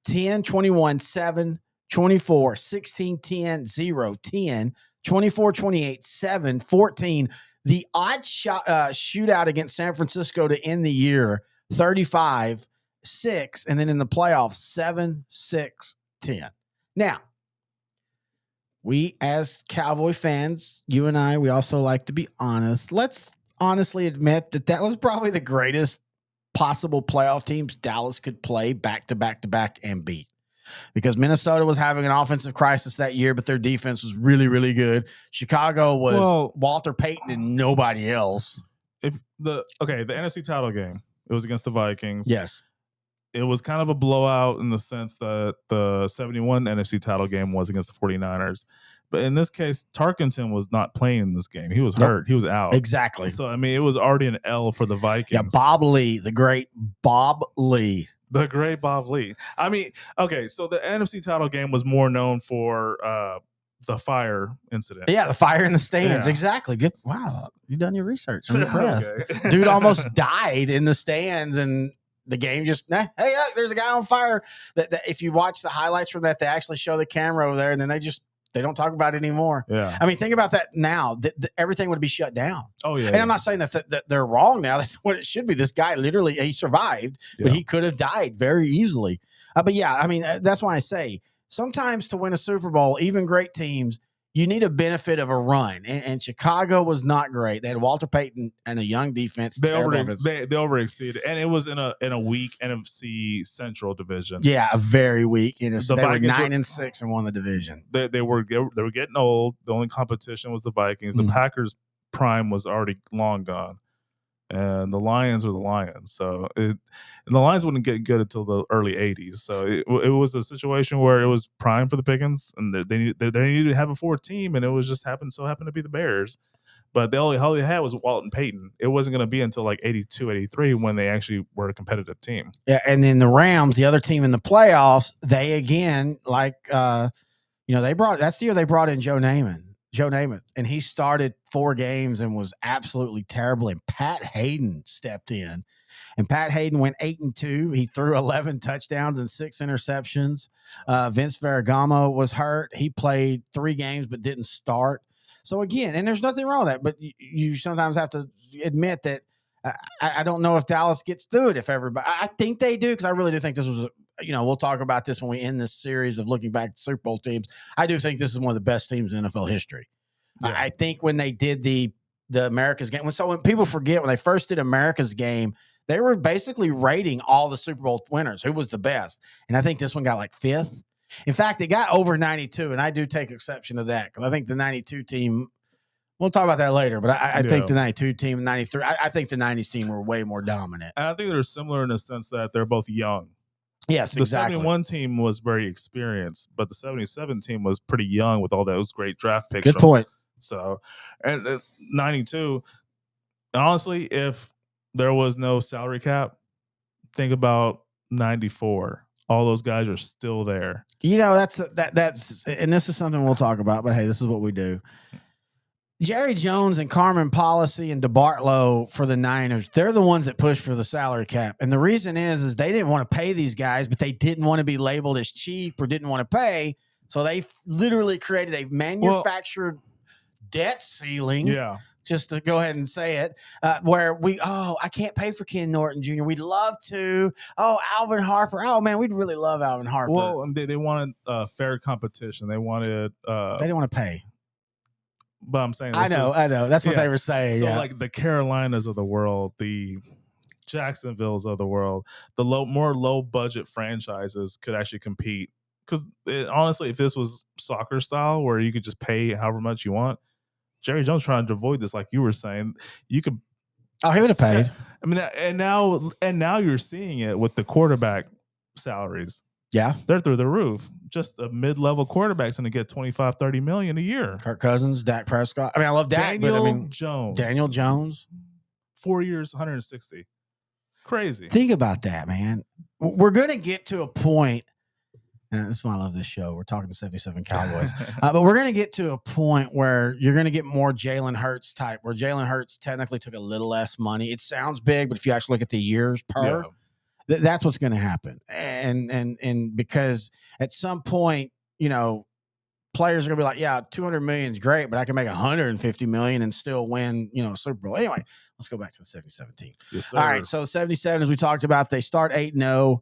10, 21, 7, 24, 16, 10, 0, 10, 24, 28, 7, 14. The odd shootout against San Francisco to end the year, 35-6, and then in the playoffs, 7-6-10. Now, we as Cowboy fans, you and I, we also like to be honest. Let's honestly admit that was probably the greatest possible playoff teams Dallas could play back to back to back and beat. Because Minnesota was having an offensive crisis that year, but their defense was really, really good. Chicago was Walter Payton and nobody else. The NFC title game, it was against the Vikings. Yes. It was kind of a blowout in the sense that the 71 NFC title game was against the 49ers. But in this case, Tarkenton was not playing in this game. He was hurt. He was out. Exactly. So, I mean, it was already an L for the Vikings. Yeah, Bob Lee, the great Bob Lee. The great Bob Lee. I mean, okay, so the NFC title game was more known for the fire incident. Yeah, the fire in the stands. Yeah. Exactly. Good. Wow. You've done your research. I'm impressed. Okay. Dude almost died in the stands, and the game just, hey, look, there's a guy on fire. That if you watch the highlights from that, they actually show the camera over there, and then they don't talk about it anymore. Yeah. I mean, think about that now. Everything would be shut down. Oh, yeah. And I'm not saying that they're wrong now. That's what it should be. This guy literally, he survived, but he could have died very easily. But yeah, I mean, that's why I say sometimes to win a Super Bowl, even great teams, you need a benefit of a run. And Chicago was not great. They had Walter Payton and a young defense. They overexceeded, and it was in a weak NFC Central division. Yeah, a very weak. They were 9-6 and won the division. They were getting old. The only competition was the Vikings. The Packers' prime was already long gone, and the Lions were the Lions. So and the Lions wouldn't get good until the early 80s. So it was a situation where it was prime for the Pickens, and they needed to have a 4th team, and it was just happened to be the Bears. But all they had was Walton Payton. It wasn't going to be until like 82, 83 when they actually were a competitive team. Yeah, and then the Rams, the other team in the playoffs, they again, that's the year they brought in Joe Namath, and he started 4 games and was absolutely terrible. And Pat Hayden stepped in, and Pat Hayden went 8-2. He threw 11 touchdowns and 6 interceptions. Vince Ferragamo was hurt. He played 3 games but didn't start. So again, and there's nothing wrong with that, but you sometimes have to admit that I don't know if Dallas gets through it. If everybody, I think they do, because I really do think this was we'll talk about this when we end this series of looking back at Super Bowl teams. I do think this is one of the best teams in NFL history. Yeah. I think when they did the America's game, when people forget, when they first did America's game, they were basically rating all the Super Bowl winners, who was the best. And I think this one got like 5th. In fact, it got over 92, and I do take exception to that, because I think the 92 team, we'll talk about that later, but I think the 92 team, 93, I think the 90s team were way more dominant. And I think they're similar in the sense that they're both young. Yes, exactly. The 71 team was very experienced, but the 77 team was pretty young with all those great draft picks. Good point. So, and 92, honestly, if there was no salary cap, think about 94. All those guys are still there. That's and this is something we'll talk about, but hey, this is what we do. Jerry Jones and Carmen Policy and DeBartolo for the Niners, they're the ones that push for the salary cap. And the reason is they didn't want to pay these guys, but they didn't want to be labeled as cheap or didn't want to pay. So they literally created a manufactured debt ceiling. Yeah. Just to go ahead and say it, where I can't pay for Ken Norton Jr. We'd love to. Oh, Alvin Harper. Oh, man, we'd really love Alvin Harper. Well, they wanted fair competition. They wanted they didn't want to pay. But I'm saying I know. That's what they were saying. So like the Carolinas of the world, the Jacksonvilles of the world, the more low budget franchises could actually compete. Because honestly, if this was soccer style where you could just pay however much you want, Jerry Jones trying to avoid this, like you were saying, you could. Oh, he would have paid. I mean, and now you're seeing it with the quarterback salaries. Yeah. They're through the roof. Just a mid-level quarterback's going to get $25-30 million a year. Kirk Cousins, Dak Prescott. I mean, I love Dak, Daniel Jones. 4 years, 160. Crazy. Think about that, man. We're going to get to a point, and this is why I love this show. We're talking to 77 Cowboys. But we're going to get to a point where you're going to get more Jalen Hurts type, where Jalen Hurts technically took a little less money. It sounds big, but if you actually look at the years per, that's what's going to happen. And because at some point, players are going to be like, yeah, 200 million is great, but I can make 150 million and still win, Super Bowl. Anyway, let's go back to the 77 team. Yes, sir. All right. So 77, as we talked about, they start 8-0.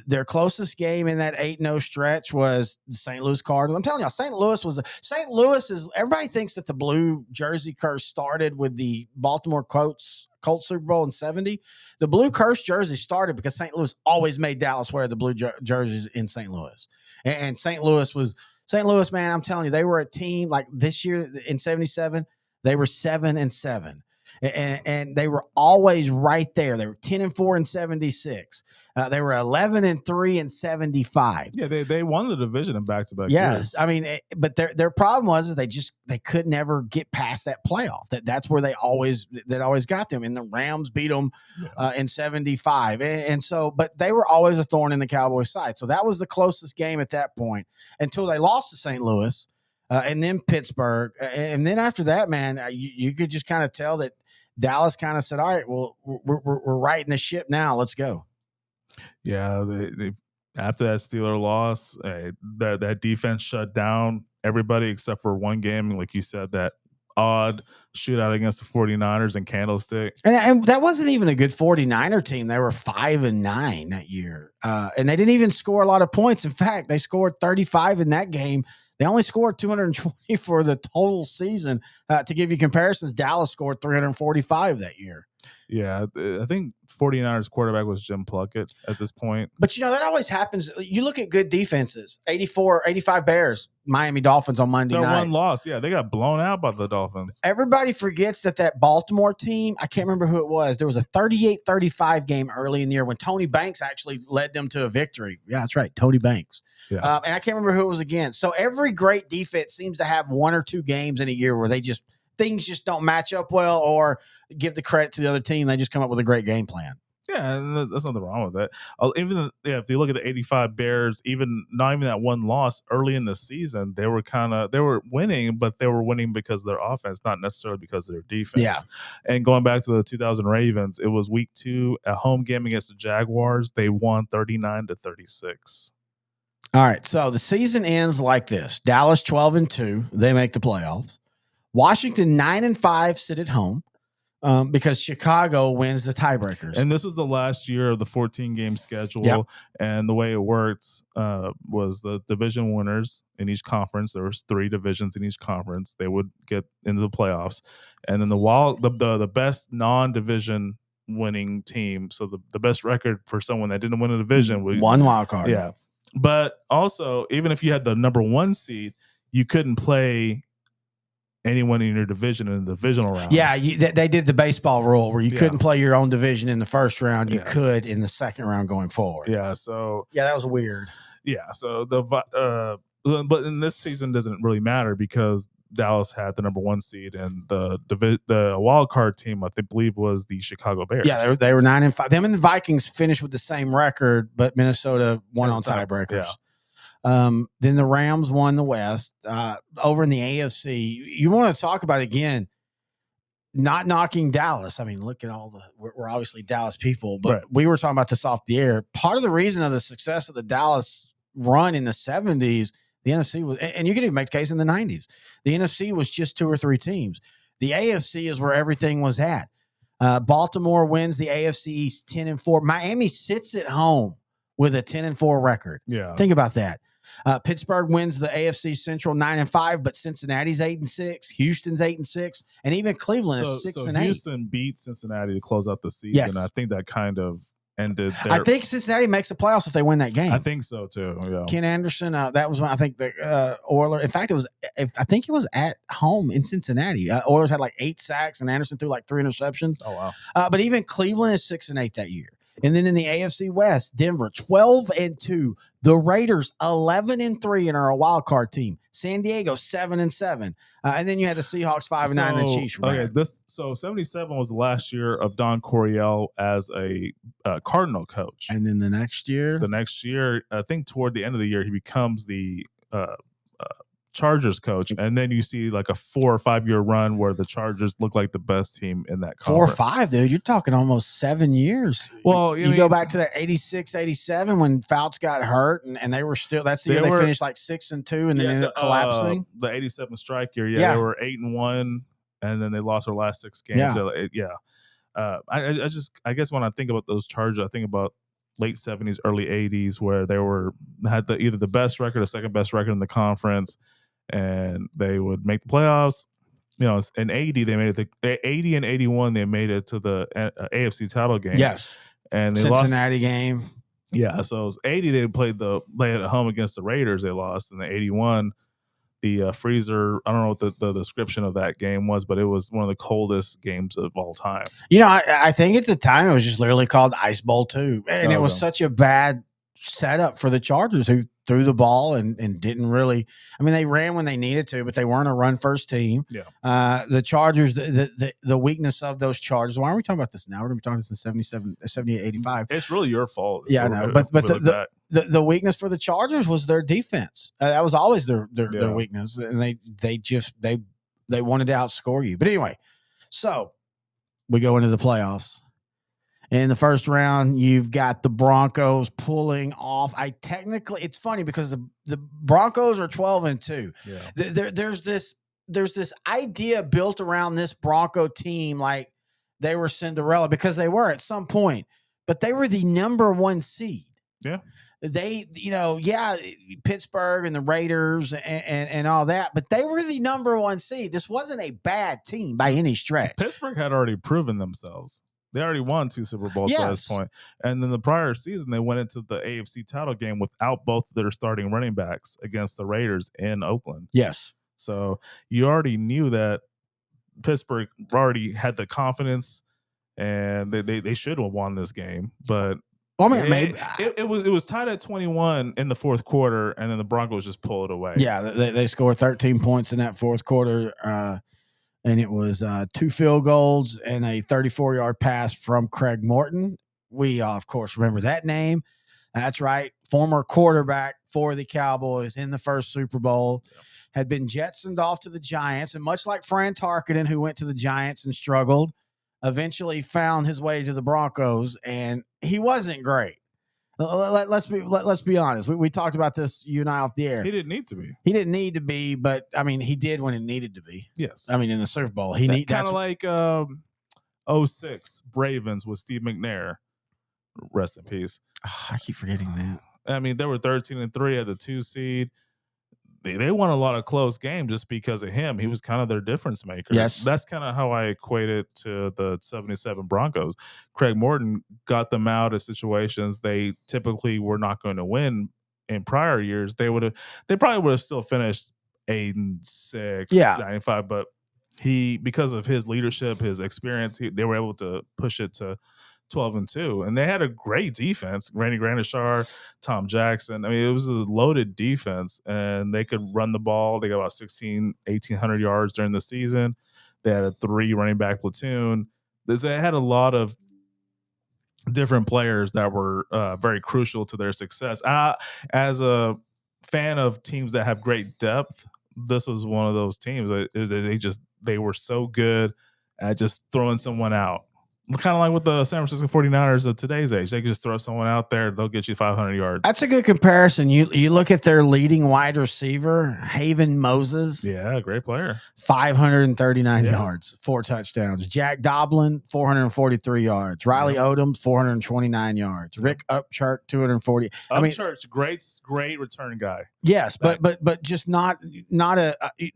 Their closest game in that 8-0 stretch was the St. Louis Cardinals. I'm telling y'all, St. Louis is everybody thinks that the blue jersey curse started with the Baltimore Colts Super Bowl in 70. The blue curse jersey started because St. Louis always made Dallas wear the blue jerseys in St. Louis. And St. Louis, man, I'm telling you, they were a team like this year in 77, they were 7-7. And they were always right there. They were 10-4 in 76. They were 11-3 in 75. Yeah, they won the division in back-to-back years. Yes, I mean, but their problem was they could never get past that playoff. That's where they always got them. And the Rams beat them in 75. And so, but they were always a thorn in the Cowboys' side. So that was the closest game at that point until they lost to St. Louis and then Pittsburgh. And then after that, man, you could just kind of tell that Dallas kind of said, all right, well, we're righting the ship now. Let's go. Yeah, they after that Steeler loss, that defense shut down everybody except for one game, like you said, that odd shootout against the 49ers in Candlestick. And that wasn't even a good 49er team. They were 5-9 that year. And they didn't even score a lot of points. In fact, they scored 35 in that game. They only scored 220 for the total season. To give you comparisons, Dallas scored 345 that year. Yeah, I think 49ers quarterback was Jim Plunkett at this point. But, that always happens. You look at good defenses, 85 Bears, Miami Dolphins on Monday night. One loss. Yeah, they got blown out by the Dolphins. Everybody forgets that Baltimore team, I can't remember who it was. There was a 38-35 game early in the year when Tony Banks actually led them to a victory. Yeah, that's right, Tony Banks. Yeah. And I can't remember who it was against. So every great defense seems to have one or two games in a year where things just don't match up well or give the credit to the other team. They just come up with a great game plan. Yeah, and there's nothing wrong with that. If you look at the 85 Bears, not even that one loss early in the season, they were winning, but they were winning because of their offense, not necessarily because of their defense. Yeah. And going back to the 2000 Ravens, it was week 2, a home game against the Jaguars. They won 39-36. All right, so the season ends like this. Dallas 12-2, they make the playoffs. Washington 9-5 sit at home because Chicago wins the tiebreakers. And this was the last year of the 14-game schedule. Yep. And the way it worked was the division winners in each conference. There was 3 divisions in each conference. They would get into the playoffs. And then the best non-division winning team, so the best record for someone that didn't win a division was one wild card. Yeah. But also, even if you had the number 1 seed, you couldn't play anyone in your division in the divisional round. Yeah, they did the baseball rule where you couldn't play your own division in the first round. You could in the second round going forward. Yeah, so that was weird. Yeah, so but in this season doesn't really matter because Dallas had the number 1 seed and the wild card team I believe was the Chicago Bears. Yeah, they were 9-5. Them and the Vikings finished with the same record, but Minnesota won on tiebreakers. Then the Rams won the West. Over in the AFC, you want to talk about again, not knocking Dallas. I mean, look at we're obviously Dallas people, but Right. we were talking about this off the air. Part of the reason of the success of the Dallas run in the 70s, the NFC was, and you can even make the case in the 90s, the NFC was just 2 or 3 teams. The AFC is where everything was at. Baltimore wins the AFC East 10-4. Miami sits at home with a 10-4 record. Yeah. Think about that. Pittsburgh wins the AFC Central 9-5, but Cincinnati's 8-6, Houston's 8-6, and even Cleveland is 6-8. Houston beat Cincinnati to close out the season. Yes. I think that kind of ended I think Cincinnati makes the playoffs if they win that game. I think so too. Yeah. Ken Anderson, that was when I think the Oilers. In fact, I think it was at home in Cincinnati. Oilers had like 8 sacks, and Anderson threw like 3 interceptions. Oh wow! But even Cleveland is 6-8 that year. And then in the AFC West, Denver 12-2. The Raiders 11-3 and are a wild card team. San Diego 7-7. And then you had the Seahawks 5-9. And the Chiefs. Okay, 77 was the last year of Don Coryell as a Cardinal coach. And then the next year, I think toward the end of the year, he becomes the Chargers coach, and then you see like a 4 or 5 year run where the Chargers look like the best team in that conference. 4 or 5, dude. You're talking almost 7 years. Well, you go back to that 86, 87 when Fouts got hurt, and they were still. That's the year they finished like 6-2, and then ended up collapsing. The 87 strike year, they were 8-1, and then they lost their last 6 games. I guess when I think about those Chargers, I think about late 70s, early 80s, where they had either the best record or second best record in the conference. And they would make the playoffs. You know, in 80, they made it to 80 and 81. They made it to the AFC title game. Yes, and they Cincinnati lost. game. Yeah, so it was 80. They played at home against the Raiders. They lost, and the 81, the freezer. I don't know what the description of that game was, but it was one of the coldest games of all time. You know, I think at the time it was just literally called Ice Bowl 2, and it was such a bad setup for the Chargers, who threw the ball and didn't really. I mean, they ran when they needed to, but they weren't a run first team. Yeah. The Chargers, the weakness of those Chargers. Why are we talking about this now? We're going to be talking about this in 77, 78, 85. It's really your fault. Yeah, I know. But the weakness for the Chargers was their defense. That was always their weakness, and they wanted to outscore you. But anyway, so we go into the playoffs. In the first round, you've got the Broncos pulling off. It's funny because the Broncos are 12-2. Yeah. There's this idea built around this Bronco team like they were Cinderella, because they were at some point, but they were the number 1 seed. Yeah. They, Pittsburgh and the Raiders and all that, but they were the number 1 seed. This wasn't a bad team by any stretch. Pittsburgh had already proven themselves. They already won 2 Super Bowls by this point. And then the prior season, they went into the AFC title game without both their starting running backs against the Raiders in Oakland. Yes. So you already knew that Pittsburgh already had the confidence, and they should have won this game. But it was tied at 21 in the fourth quarter, and then the Broncos just pulled it away. Yeah, they scored 13 points in that fourth quarter. And it was 2 field goals and a 34-yard pass from Craig Morton. We, of course, remember that name. That's right. Former quarterback for the Cowboys in the first Super Bowl. Yeah. Had been jetsoned off to the Giants. And much like Fran Tarkenton, who went to the Giants and struggled, eventually found his way to the Broncos. And he wasn't great. Let's be honest. We talked about this, you and I, off the air. He didn't need to be. He didn't need to be, but I mean, he did when it needed to be. Yes. I mean, in the Super Bowl, kind of like 06 Ravens with Steve McNair. Rest in peace. Oh, I keep forgetting that. I mean, they were 13-3 at the 2 seed. They won a lot of close games just because of him. He was kind of their difference maker. Yes. That's kind of how I equate it to the 77 Broncos. Craig Morton got them out of situations they typically were not going to win in prior years. They probably would have still finished 8-6, 95, but because of his leadership, his experience, they were able to push it to 12-2, and they had a great defense. Randy Granishar, Tom Jackson. I mean, it was a loaded defense, and they could run the ball. They got about 1,800 yards during the season. They had a 3 running back platoon. They had a lot of different players that were very crucial to their success. As a fan of teams that have great depth, this was one of those teams. They were so good at just throwing someone out. Kind of like with the San Francisco 49ers of today's age. They can just throw someone out there, they'll get you 500 yards. That's a good comparison. You look at their leading wide receiver, Haven Moses. Yeah, great player. 539 yards, 4 touchdowns. Jack Doblin, 443 yards. Riley Odom, 429 yards. Rick Upchurch, 240. Upchurch, great return guy. Yes, but just not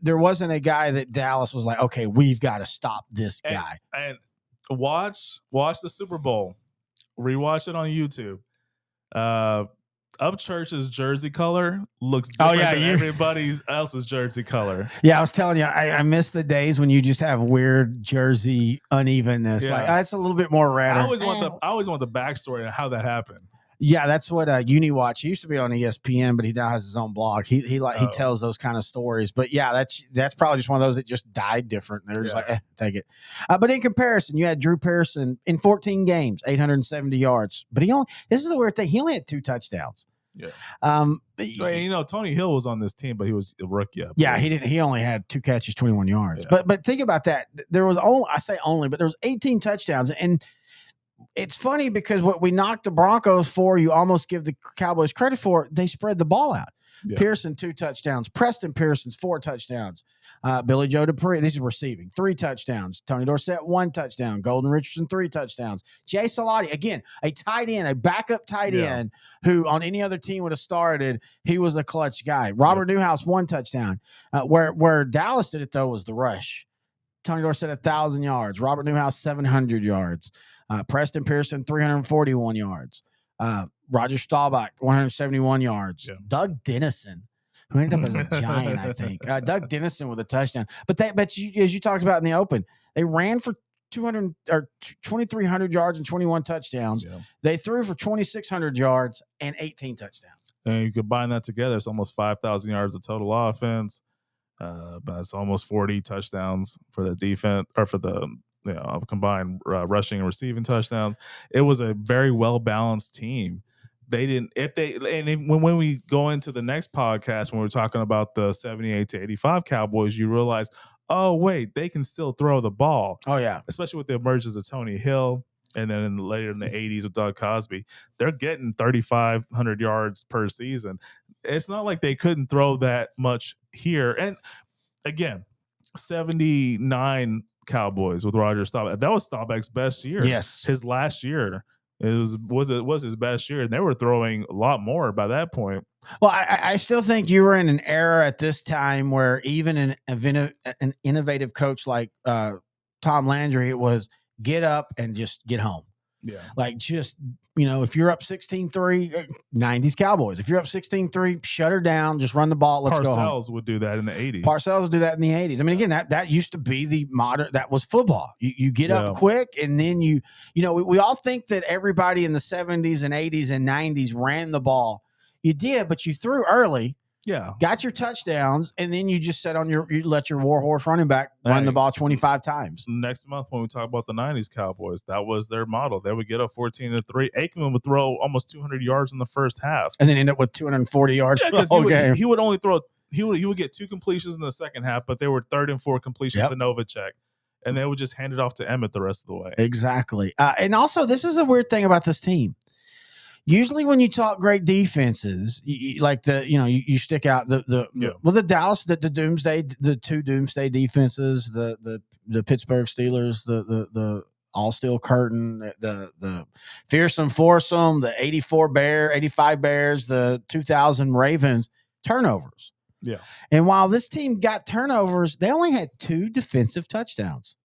there wasn't a guy that Dallas was like, okay, we've got to stop this guy. And watch the Super Bowl. Rewatch it on YouTube. Upchurch's jersey color looks different than everybody else's jersey color. Yeah, I was telling you, I miss the days when you just have weird jersey unevenness. Yeah. Like that's a little bit more red. I always want the backstory of how that happened. Yeah, that's what UniWatch. He used to be on ESPN, but he now has his own blog. He tells those kind of stories. But yeah, that's probably just one of those that just died different. They're just like, take it. But in comparison, you had Drew Pearson in 14 games, 870 yards. But this is the weird thing. He only had 2 touchdowns. Yeah. Tony Hill was on this team, but he was a rookie. Yeah, he didn't. He only had 2 catches, 21 yards. Yeah. But think about that. There was but there was 18 touchdowns. And it's funny because what we knocked the Broncos for, you almost give the Cowboys credit for, they spread the ball out. Yeah. Pearson, 2 touchdowns. Preston Pearson's 4 touchdowns. Billy Joe Dupree, this is receiving, 3 touchdowns. Tony Dorsett, 1 touchdown. Golden Richardson, 3 touchdowns. Jay Salati, again, a tight end, a backup tight end who on any other team would have started. He was a clutch guy. Robert Newhouse, 1 touchdown. Where Dallas did it, though, was the rush. Tony Dorsett, 1,000 yards. Robert Newhouse, 700 yards. Preston Pearson, 341 yards. Roger Staubach, 171 yards. Yeah. Doug Dennison, who ended up as a Giant, I think. Doug Dennison with a touchdown. But as you talked about in the open, they ran for 2,300 yards and 21 touchdowns. Yeah. They threw for 2,600 yards and 18 touchdowns. And you combine that together, it's almost 5,000 yards of total offense. But it's almost 40 touchdowns for the defense, or for the combined rushing and receiving touchdowns. It was a very well balanced team. When we go into the next podcast, when we're talking about the 78 to 85 Cowboys, you realize, oh wait, they can still throw the ball. Oh yeah, especially with the emergence of Tony Hill, and then later in the 80s with Doug Cosby, they're getting 3,500 yards per season. It's not like they couldn't throw that much here. And again, 79 Cowboys with Roger Staubach. That was Staubach's best year. Yes, his last year was his best year, and they were throwing a lot more by that point. Well, I still think you were in an era at this time where even an innovative coach like Tom Landry, it was get up and just get home. Yeah, like just if you're up 16-3, 90s Cowboys. If you're up 16-3, shut her down, just run the ball. Let's go home. Parcells would do that in the 80s. Parcells would do that in the 80s. I mean, again, that used to be the modern. That was football. You get up quick, and then we all think that everybody in the 70s and 80s and 90s ran the ball. You did, but you threw early. Yeah, got your touchdowns, and then you just you let your warhorse running back run the ball 25 times. Next month, when we talk about the 90s Cowboys, that was their model. They would get up 14-3. Aikman would throw almost 200 yards in the first half, and then end up with 240 yards for the whole game. He would only throw. He would get 2 completions in the second half, but they were 3rd and 4th completions to Novacek, and they would just hand it off to Emmett the rest of the way. Exactly. And also, this is a weird thing about this team. Usually when you talk great defenses, you stick out the Dallas, the doomsday, the 2 doomsday defenses, the Pittsburgh Steelers, the all steel curtain, the fearsome foursome, the 85 Bears, the 2000 Ravens, turnovers. Yeah. And while this team got turnovers, they only had 2 defensive touchdowns.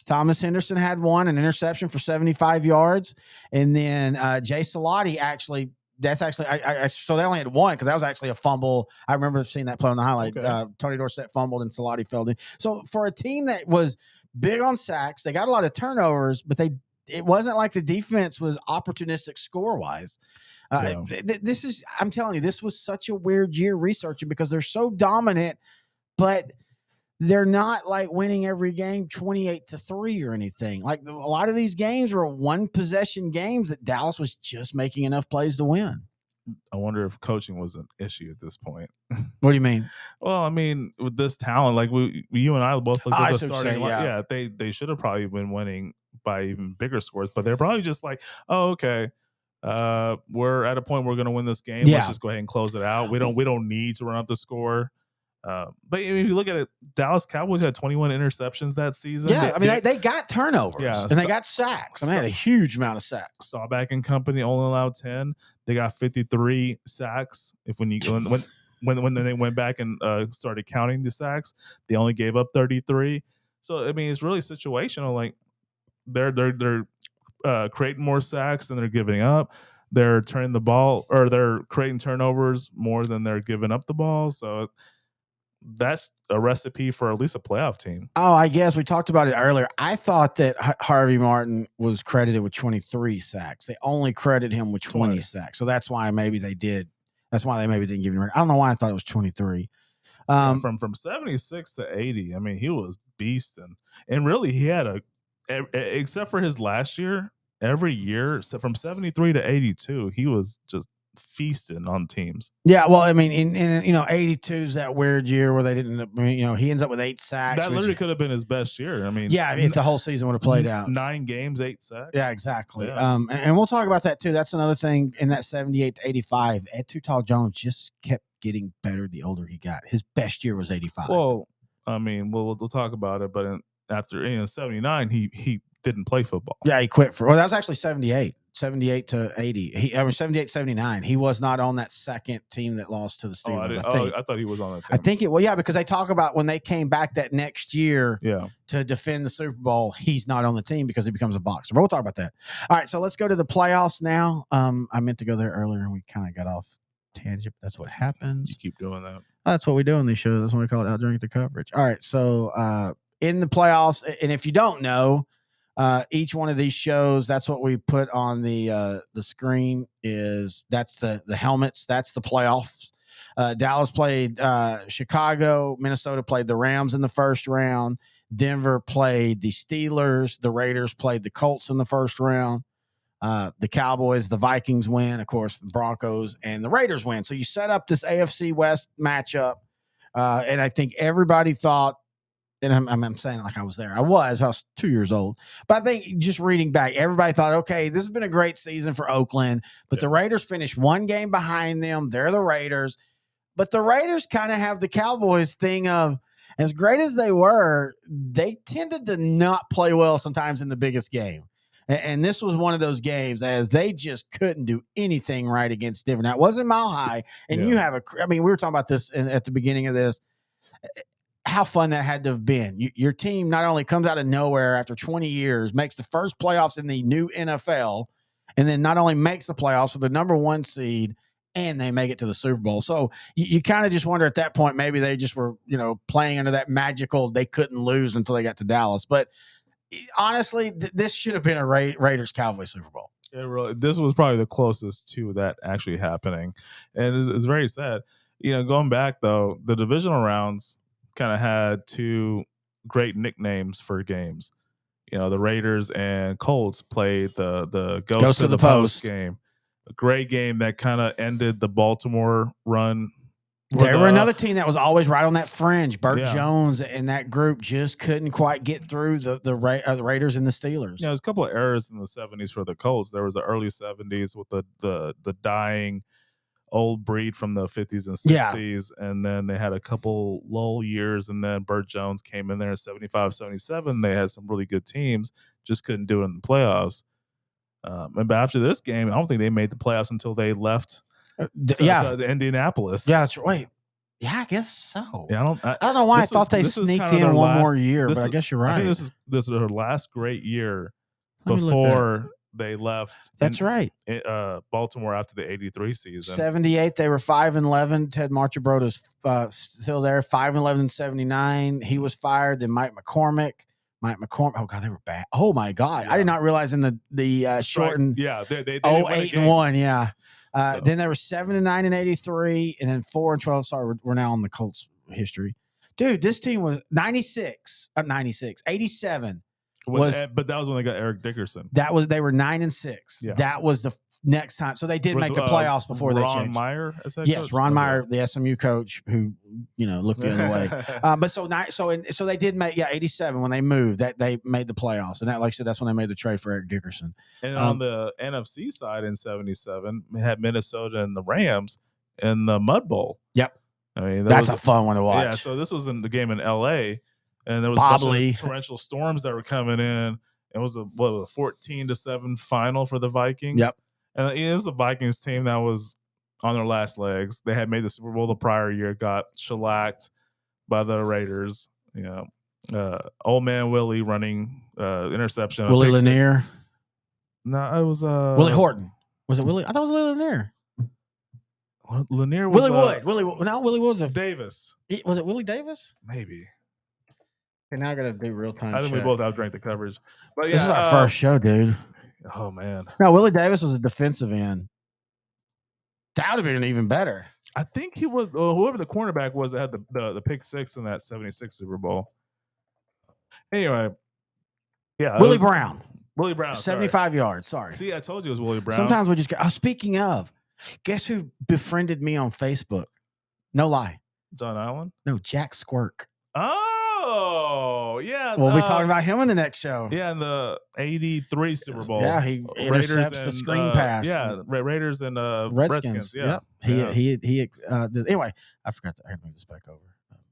Thomas Henderson had 1, an interception for 75 yards. And then Jay Salati so they only had 1 because that was actually a fumble. I remember seeing that play on the highlight. Okay. Tony Dorsett fumbled and Salati fell in. So for a team that was big on sacks, they got a lot of turnovers, but it wasn't like the defense was opportunistic score-wise. I'm telling you, this was such a weird year researching because they're so dominant, but they're not like winning every game 28-3 or anything. Like a lot of these games were 1 possession games that Dallas was just making enough plays to win. I wonder if coaching was an issue at this point. What do you mean? Well, I mean, with this talent, like you and I both looked at I the see what you're starting saying, line. yeah. Yeah, they should have probably been winning by even bigger scores, but they're probably just like, oh, okay, we're at a point we're going to win this game. Let's Yeah. just go ahead and close it out. We don't need to run up the score. But if you look at it, Dallas Cowboys had 21 interceptions that season. Yeah, I mean, they got turnovers, Yeah, and they got sacks. I mean, they had a huge amount of sacks. Staubach and company only allowed 10. They got 53 sacks. If when they went back and started counting the sacks, they only gave up 33. So I mean, it's really situational. Like they're creating more sacks than they're giving up. They're turning the ball, or they're creating turnovers more than they're giving up the ball. So that's a recipe for at least a playoff team. Oh, I guess we talked about it earlier. I thought that Harvey Martin was credited with 23 sacks. They only credited him with 20 sacks. So that's why maybe they did. That's why they maybe didn't give him. I don't know why I thought it was 23. From 76 to 80, I mean, he was beasting. And really, he had except for his last year, every year from 73 to 82, he was just feasting on teams. Yeah, well, I mean, in 82 is that weird year where they didn't, he ends up with 8 sacks. That literally could have been his best year. I mean, yeah, if the whole season would have played out. 9 games, 8 sacks. Yeah, exactly. Yeah. And we'll talk about that too. That's another thing in that 78 to 85. Ed Too Jones just kept getting better the older he got. His best year was 85. Well, I mean, we'll talk about it, but after 79, he didn't play football. Yeah, he quit that was actually 78 to 80. I was 78, 79. He was not on that second team that lost to the Steelers. I thought he was on that team. I think because they talk about when they came back that next year to defend the Super Bowl, he's not on the team because he becomes a boxer. But we'll talk about that. All right, so let's go to the playoffs now. I meant to go there earlier and we kind of got off tangent. That's what happens. You keep doing that. That's what we do in these shows. That's why we call it Outdrink the Coverage. All right, so in the playoffs, and if you don't know, each one of these shows, that's what we put on the screen. That's the helmets. That's the playoffs. Dallas played Chicago. Minnesota played the Rams in the first round. Denver played the Steelers. The Raiders played the Colts in the first round. The Cowboys, the Vikings win. Of course, the Broncos and the Raiders win. So you set up this AFC West matchup, and I think everybody thought, and I'm saying it like I was there. I was 2 years old. But I think just reading back, everybody thought, okay, this has been a great season for Oakland. But the Raiders finished one game behind them. They're the Raiders. But the Raiders kind of have the Cowboys thing of, as great as they were, they tended to not play well sometimes in the biggest game. And this was one of those games as they just couldn't do anything right against Denver. Now, it wasn't Mile High. And you have we were talking about this at the beginning of this. How fun that had to have been. Your team not only comes out of nowhere after 20 years, makes the first playoffs in the new NFL, and then not only makes the playoffs with the number 1 seed, and they make it to the Super Bowl. So you kind of just wonder at that point, maybe they just were, playing under that magical, they couldn't lose until they got to Dallas. But honestly, this should have been a Raiders Cowboys Super Bowl. This was probably the closest to that actually happening. And it's very sad. Going back, though, the divisional rounds kind of had 2 great nicknames for games. The Raiders and Colts played the Ghost to the Post game. A great game that kind of ended the Baltimore run. They were another team that was always right on that fringe. Burt Jones and that group just couldn't quite get through the Raiders and the Steelers. There's a couple of errors in the 70s for the Colts. There was the early 70s with the dying old breed from the 50s and 60s, and then they had a couple lull years, and then Burt Jones came in there in 75, 77. They had some really good teams, just couldn't do it in the playoffs. But after this game, I don't think they made the playoffs until they left to Indianapolis. Yeah, that's right. Yeah, I guess so. Yeah, I don't know why I thought they sneaked in one more year, but I guess you're right. I think this is their last great year before they left. That's right. Baltimore after the 83 season. 78, they were 5-11. Ted Marchibroda's still there. 5-11 in 79. He was fired. Then Mike McCormick. Oh God, they were bad. Oh my God, I did not realize in the shortened. They 8-1. Yeah. Then they were 7-9 in 83, and then 4-12. Sorry, we're now on the Colts history. Dude, this team was 87. But that was when they got Eric Dickerson. They were 9-6. Yeah. That was the next time. So they did make the playoffs before they changed. Ron Meyer as head yes, coach? Ron Meyer, the SMU coach, who looked the other way. But so they did make 87 when they moved. That they made the playoffs, and that, like I said, that's when they made the trade for Eric Dickerson. And on the NFC side in '77, we had Minnesota and the Rams in the Mud Bowl. Yep, I mean that's a fun one to watch. Yeah, so this was in the game in LA, and there was Bob a bunch Lee. of torrential storms that were coming in. It was a 14-7 final for the Vikings. Yep. And it was a Vikings team that was on their last legs. They had made the Super Bowl the prior year, got shellacked by the Raiders. Old man Willie running interception. Willie Lanier. No, it was Willie Horton. Was it Willie? I thought it was Willie Lanier. Lanier was Willie Wood. Willie Wood was Davis. Was it Willie Davis? Maybe. Okay, now I gotta do real time. I think we both outdrank the coverage. But this is our first show, dude. Oh man. No, Willie Davis was a defensive end. That would have been even better. I think he was whoever the cornerback was that had the pick six in that 76 Super Bowl. Anyway, yeah. Willie Brown. 75 yards. Sorry. See, I told you it was Willie Brown. Sometimes we just go. Oh, speaking of, guess who befriended me on Facebook? No lie. John Allen? No, Jack Squirk. Oh, yeah. We'll be talking about him in the next show. Yeah, in the 83 Super Bowl. Yeah, he intercepts the screen pass. Yeah, Raiders and Redskins. Yeah. Yep. He anyway, I forgot to move this back over.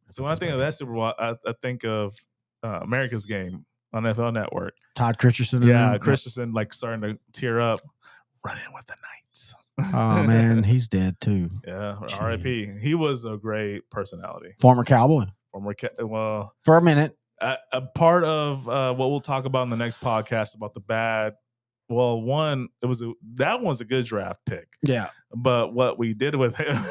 So when I think of that Super Bowl, I think of America's Game on NFL Network. Todd Christensen. Yeah, Christensen like starting to tear up. Run in with the Knights. Oh man, he's dead too. Yeah, R.I.P. He was a great personality. Former Cowboy. For a minute. A part of what we'll talk about in the next podcast about the bad. Well, that one's a good draft pick. Yeah, but what we did with him.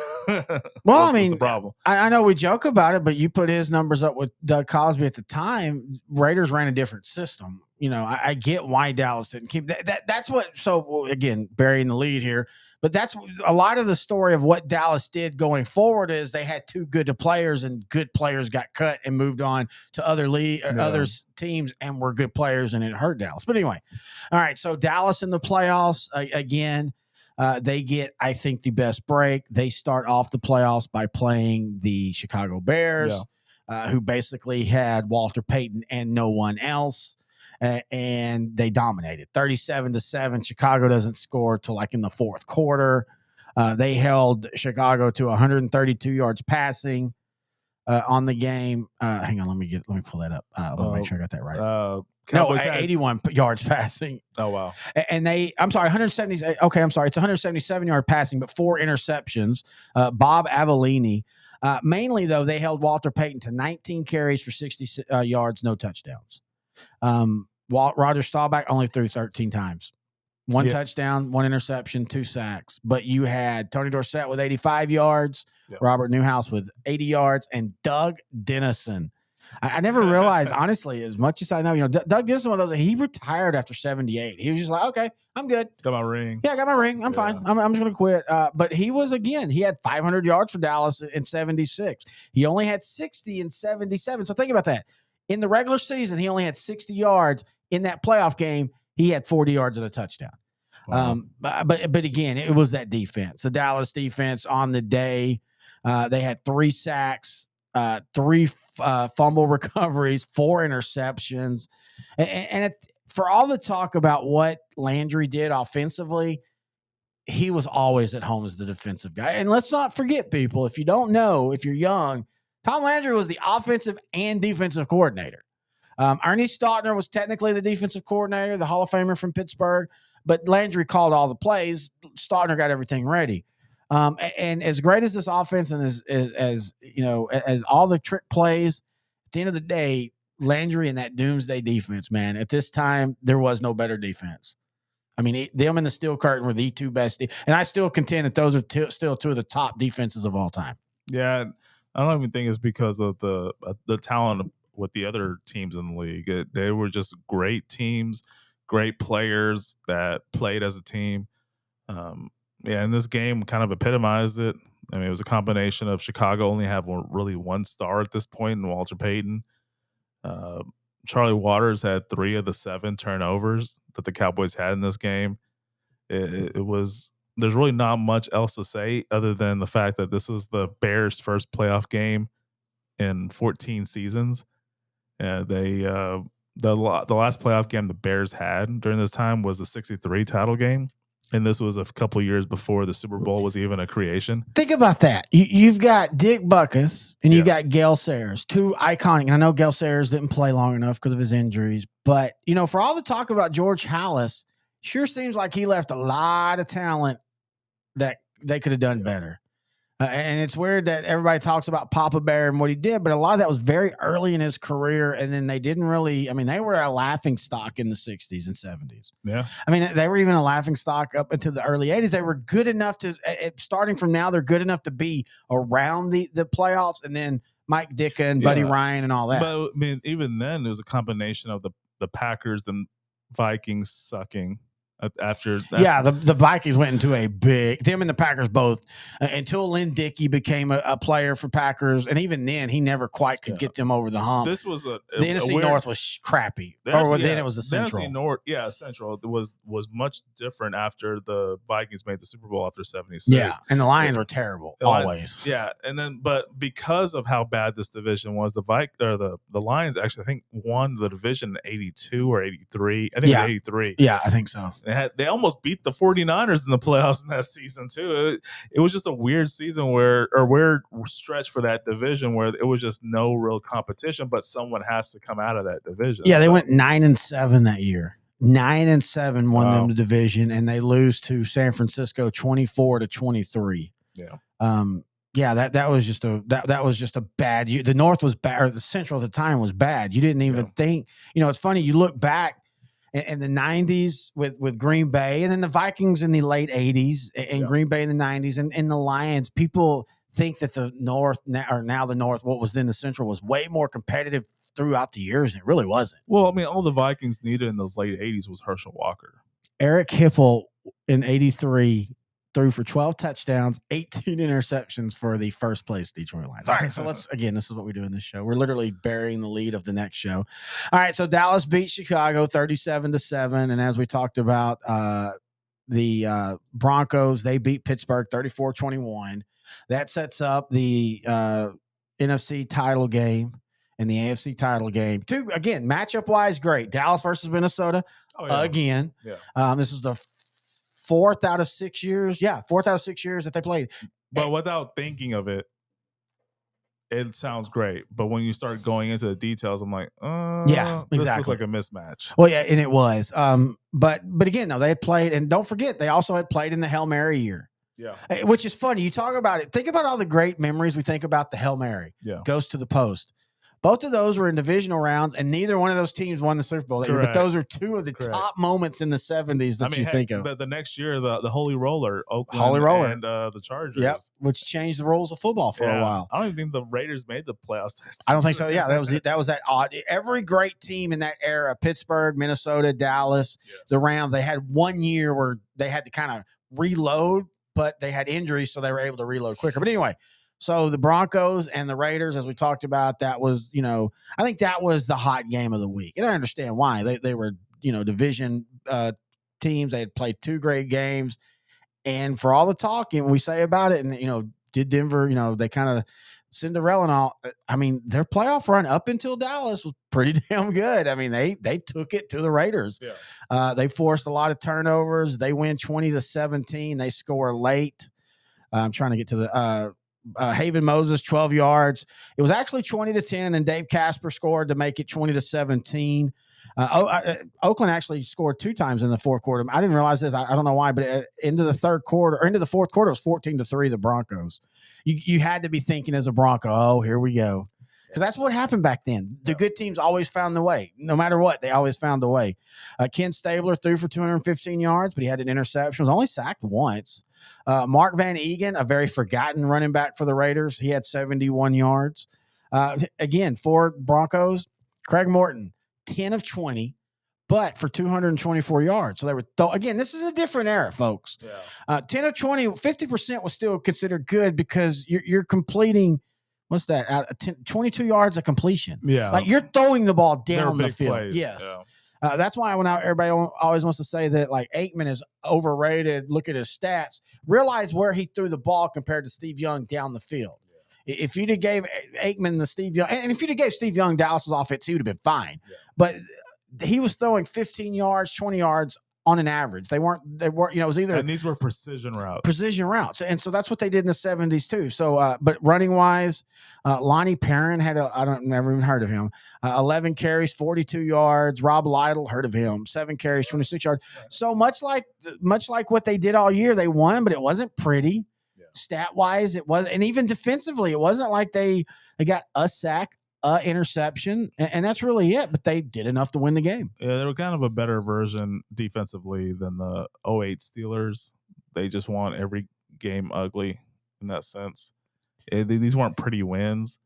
was the problem. I know we joke about it, but you put his numbers up with Doug Cosby at the time. Raiders ran a different system. I get why Dallas didn't keep that. That's what. So again, burying the lead here. But that's a lot of the story of what Dallas did going forward is they had too good of players and good players got cut and moved on to other teams and were good players and it hurt Dallas. But anyway, all right. So Dallas in the playoffs again, they get, I think, the best break. They start off the playoffs by playing the Chicago Bears, who basically had Walter Payton and no one else. And they dominated 37-7. Chicago doesn't score till like in the fourth quarter. They held Chicago to 132 yards passing on the game. Hang on, let me pull that up. I want to make sure I got that right. No, 81 yards passing. Oh wow! And I'm sorry, 170. Okay, I'm sorry, it's 177 yard passing, but 4 interceptions. Bob Avellini. Mainly though, they held Walter Payton to 19 carries for 60 yards, no touchdowns. Roger Staubach only threw 13 times. 1 touchdown, 1 interception, 2 sacks. But you had Tony Dorsett with 85 yards, Robert Newhouse with 80 yards, and Doug Dennison. I never realized, honestly, as much as I know, Doug Dennison was those. He retired after 78. He was just like, okay, I'm good. Got my ring. Yeah, I got my ring. I'm fine. I'm just going to quit. But he had 500 yards for Dallas in 76. He only had 60 in 77. So think about that. In the regular season, he only had 60 yards. In that playoff game, he had 40 yards and a touchdown. Wow. But again, it was that defense. The Dallas defense on the day, they had 3 sacks, 3 fumble recoveries, 4 interceptions. And for all the talk about what Landry did offensively, he was always at home as the defensive guy. And let's not forget, people, if you don't know, if you're young, Tom Landry was the offensive and defensive coordinator. Ernie Stautner was technically the defensive coordinator, the Hall of Famer from Pittsburgh, but Landry called all the plays. Stautner got everything ready. And as great as this offense and as all the trick plays, at the end of the day, Landry and that doomsday defense, man, at this time, there was no better defense. I mean, them and the Steel Curtain were the 2 best. And I still contend that those are still 2 of the top defenses of all time. Yeah, I don't even think it's because of the talent with the other teams in the league. They were just great teams, great players that played as a team. And this game kind of epitomized it. I mean, it was a combination of Chicago only have one star at this point in Walter Payton. Charlie Waters had 3 of the 7 turnovers that the Cowboys had in this game. It was there's really not much else to say other than the fact that this is the Bears' first playoff game in 14 seasons. The last playoff game the Bears had during this time was the 63 title game, and this was a couple years before the Super Bowl was even a creation. Think about that. You've got Dick Butkus and you got Gale Sayers, 2 iconic. And I know Gale Sayers didn't play long enough because of his injuries, but for all the talk about George Halas, sure seems like he left a lot of talent that they could have done better. And it's weird that everybody talks about Papa Bear and what he did, but a lot of that was very early in his career. And then they didn't really, they were a laughing stock in the 60s and 70s. Yeah. They were even a laughing stock up into the early 80s. They were good enough to, starting from now, they're good enough to be around the playoffs. And then Mike Ditka and Buddy Ryan and all that. But even then, there was a combination of the Packers and Vikings sucking. After the Vikings went into a big, them and the Packers both, until Lynn Dickey became a player for Packers, and even then he never quite could get them over the hump. This was the NFC North was crappy, then it was the Central. NFC North, Central was much different after the Vikings made the Super Bowl after 76. Yeah, and the Lions were terrible always. And then but because of how bad this division was, the Lions actually I think won the division in 82 or 83. I think it was 83. Yeah, I think so. They almost beat the 49ers in the playoffs in that season too. It was just a weird season weird stretch for that division where it was just no real competition, but someone has to come out of that division. Yeah, they went 9-7 that year. 9-7 won them the division, and they lose to San Francisco 24-23. Yeah. That was just a bad year. The North was bad, or the Central at the time was bad. You didn't even think. It's funny. You look back in the 90s with Green Bay, and then the Vikings in the late 80s, and Green Bay in the 90s, and the Lions. People think that the North, or now the North, what was then the Central, was way more competitive throughout the years, and it really wasn't. Well, all the Vikings needed in those late 80s was Herschel Walker. Eric Hippel in 83 threw for 12 touchdowns, 18 interceptions for the first place Detroit Lions. All right, so this is what we do in this show. We're literally burying the lead of the next show. All right, so Dallas beat Chicago 37-7, and as we talked about, the Broncos, they beat Pittsburgh 34-21. That sets up the NFC title game and the AFC title game. Again, matchup-wise, great. Dallas versus Minnesota again. Yeah. This is the 4th out of 6 years. Yeah, 4th out of 6 years that they played. But without thinking of it, it sounds great. But when you start going into the details, I'm like, exactly. This looks like a mismatch. Well, yeah, and it was. But again, no, they had played, and don't forget, they also had played in the Hail Mary year. Yeah. Which is funny. You talk about it. Think about all the great memories we think about the Hail Mary. Yeah. Goes to the post. Both of those were in divisional rounds, and neither one of those teams won the Super Bowl that year. But those are two of the top moments in the 70s that you think of. The next year, the Holy Roller, Oakland and the Chargers. Yep, which changed the rules of football for a while. I don't even think the Raiders made the playoffs. I don't think so. Yeah, that was that odd. Every great team in that era, Pittsburgh, Minnesota, Dallas, the Rams, they had one year where they had to kind of reload, but they had injuries, so they were able to reload quicker. But anyway, so the Broncos and the Raiders, as we talked about, that was, I think that was the hot game of the week. And I understand why. They were, division teams. They had played 2 great games. And for all the talking we say about it, and, did Denver, they kind of Cinderella and all. Their playoff run up until Dallas was pretty damn good. They took it to the Raiders. Yeah. They forced a lot of turnovers. They win 20-17. They score late. I'm trying to get to the Haven Moses, 12 yards. It was actually 20-10, and then Dave Casper scored to make it 20-17. Oakland actually scored 2 times in the fourth quarter. I didn't realize this. I don't know why, but into the fourth quarter, it was 14-3, the Broncos. You had to be thinking as a Bronco, oh, here we go. Because that's what happened back then. The good teams always found the way. No matter what, they always found a way. Ken Stabler threw for 215 yards, but he had an interception. Was only sacked once. Mark Van Egan, a very forgotten running back for the Raiders. He had 71 yards. Again, for Broncos, Craig Morton, 10 of 20, but for 224 yards. So they were, again, this is a different era, folks. Yeah. 10 of 20, 50% was still considered good because you're completing, what's that? 22 yards of completion. Yeah. Like you're throwing the ball down the field. Plays. Yes. Yeah. That's why everybody always wants to say that like Aikman is overrated. Look at his stats. Realize where he threw the ball compared to Steve Young down the field. Yeah. If you'd have gave Aikman the Steve Young, and if you'd have gave Steve Young Dallas's offense, he would have been fine. Yeah. But he was throwing 15 yards, 20 yards on an average. They weren't, it was either. And these were precision routes. And so that's what they did in the 70s too. So, but running wise, Lonnie Perrin never even heard of him. 11 carries, 42 yards. Rob Lytle, heard of him. 7 carries, 26 yards. So much like what they did all year, they won, but it wasn't pretty. Yeah. Stat wise, it was, and even defensively, it wasn't like they got a sack, interception, and that's really it. But they did enough to win the game. Yeah, they were kind of a better version defensively than the 08 Steelers. They just won every game ugly in that sense. These weren't pretty wins.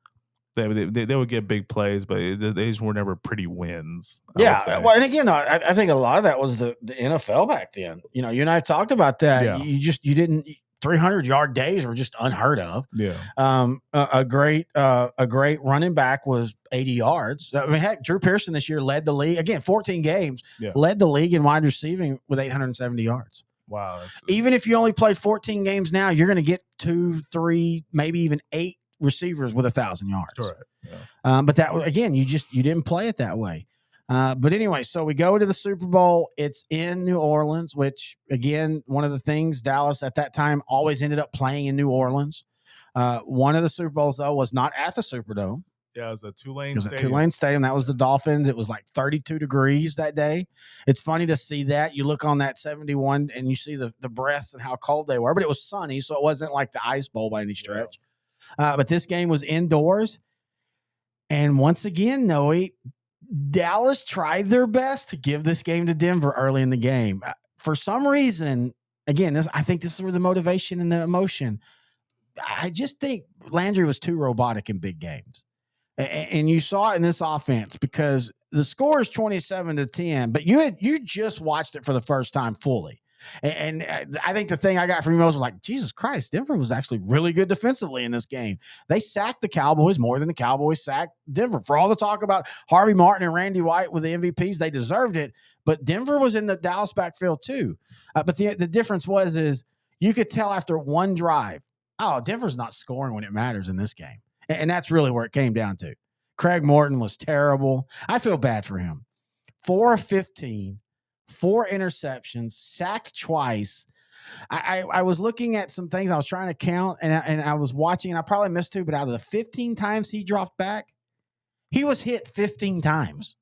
They would get big plays, but they just were never pretty wins. Yeah, well, and again, I think a lot of that was the NFL back then. You and I talked about that. Yeah. You didn't. 300-yard days were just unheard of. Yeah. A great running back was 80 yards. I mean, heck, Drew Pearson this year led the league again, 14 games, led the league in wide receiving with 870 yards. Wow. Even if you only played 14 games now, you're going to get 2, 3, maybe even 8 receivers with 1,000 yards. Correct. Yeah. But that again, you didn't play it that way. But anyway, so we go to the Super Bowl. It's in New Orleans, which, again, one of the things Dallas at that time always ended up playing in New Orleans. One of the Super Bowls, though, was not at the Superdome. Yeah, it was a Tulane Stadium. Tulane Stadium. That was the Dolphins. It was like 32 degrees that day. It's funny to see that. You look on that 71 and you see the breaths and how cold they were, but it was sunny, so it wasn't like the Ice Bowl by any stretch. Yeah. But this game was indoors. And once again, Noe, Dallas tried their best to give this game to Denver early in the game. For some reason, again, I think this is where the motivation and the emotion. I just think Landry was too robotic in big games. And you saw it in this offense because the score is 27-10, but you just watched it for the first time fully. And I think the thing I got from you was like, Jesus Christ, Denver was actually really good defensively in this game. They sacked the Cowboys more than the Cowboys sacked Denver. For all the talk about Harvey Martin and Randy White with the MVPs, they deserved it. But Denver was in the Dallas backfield too. But the difference is you could tell after one drive, Denver's not scoring when it matters in this game. And that's really where it came down to. Craig Morton was terrible. I feel bad for him. 4 of 15. 4 interceptions, sacked twice. I was looking at some things I was trying to count, and I was watching, and I probably missed 2, but out of the 15 times he dropped back, he was hit 15 times.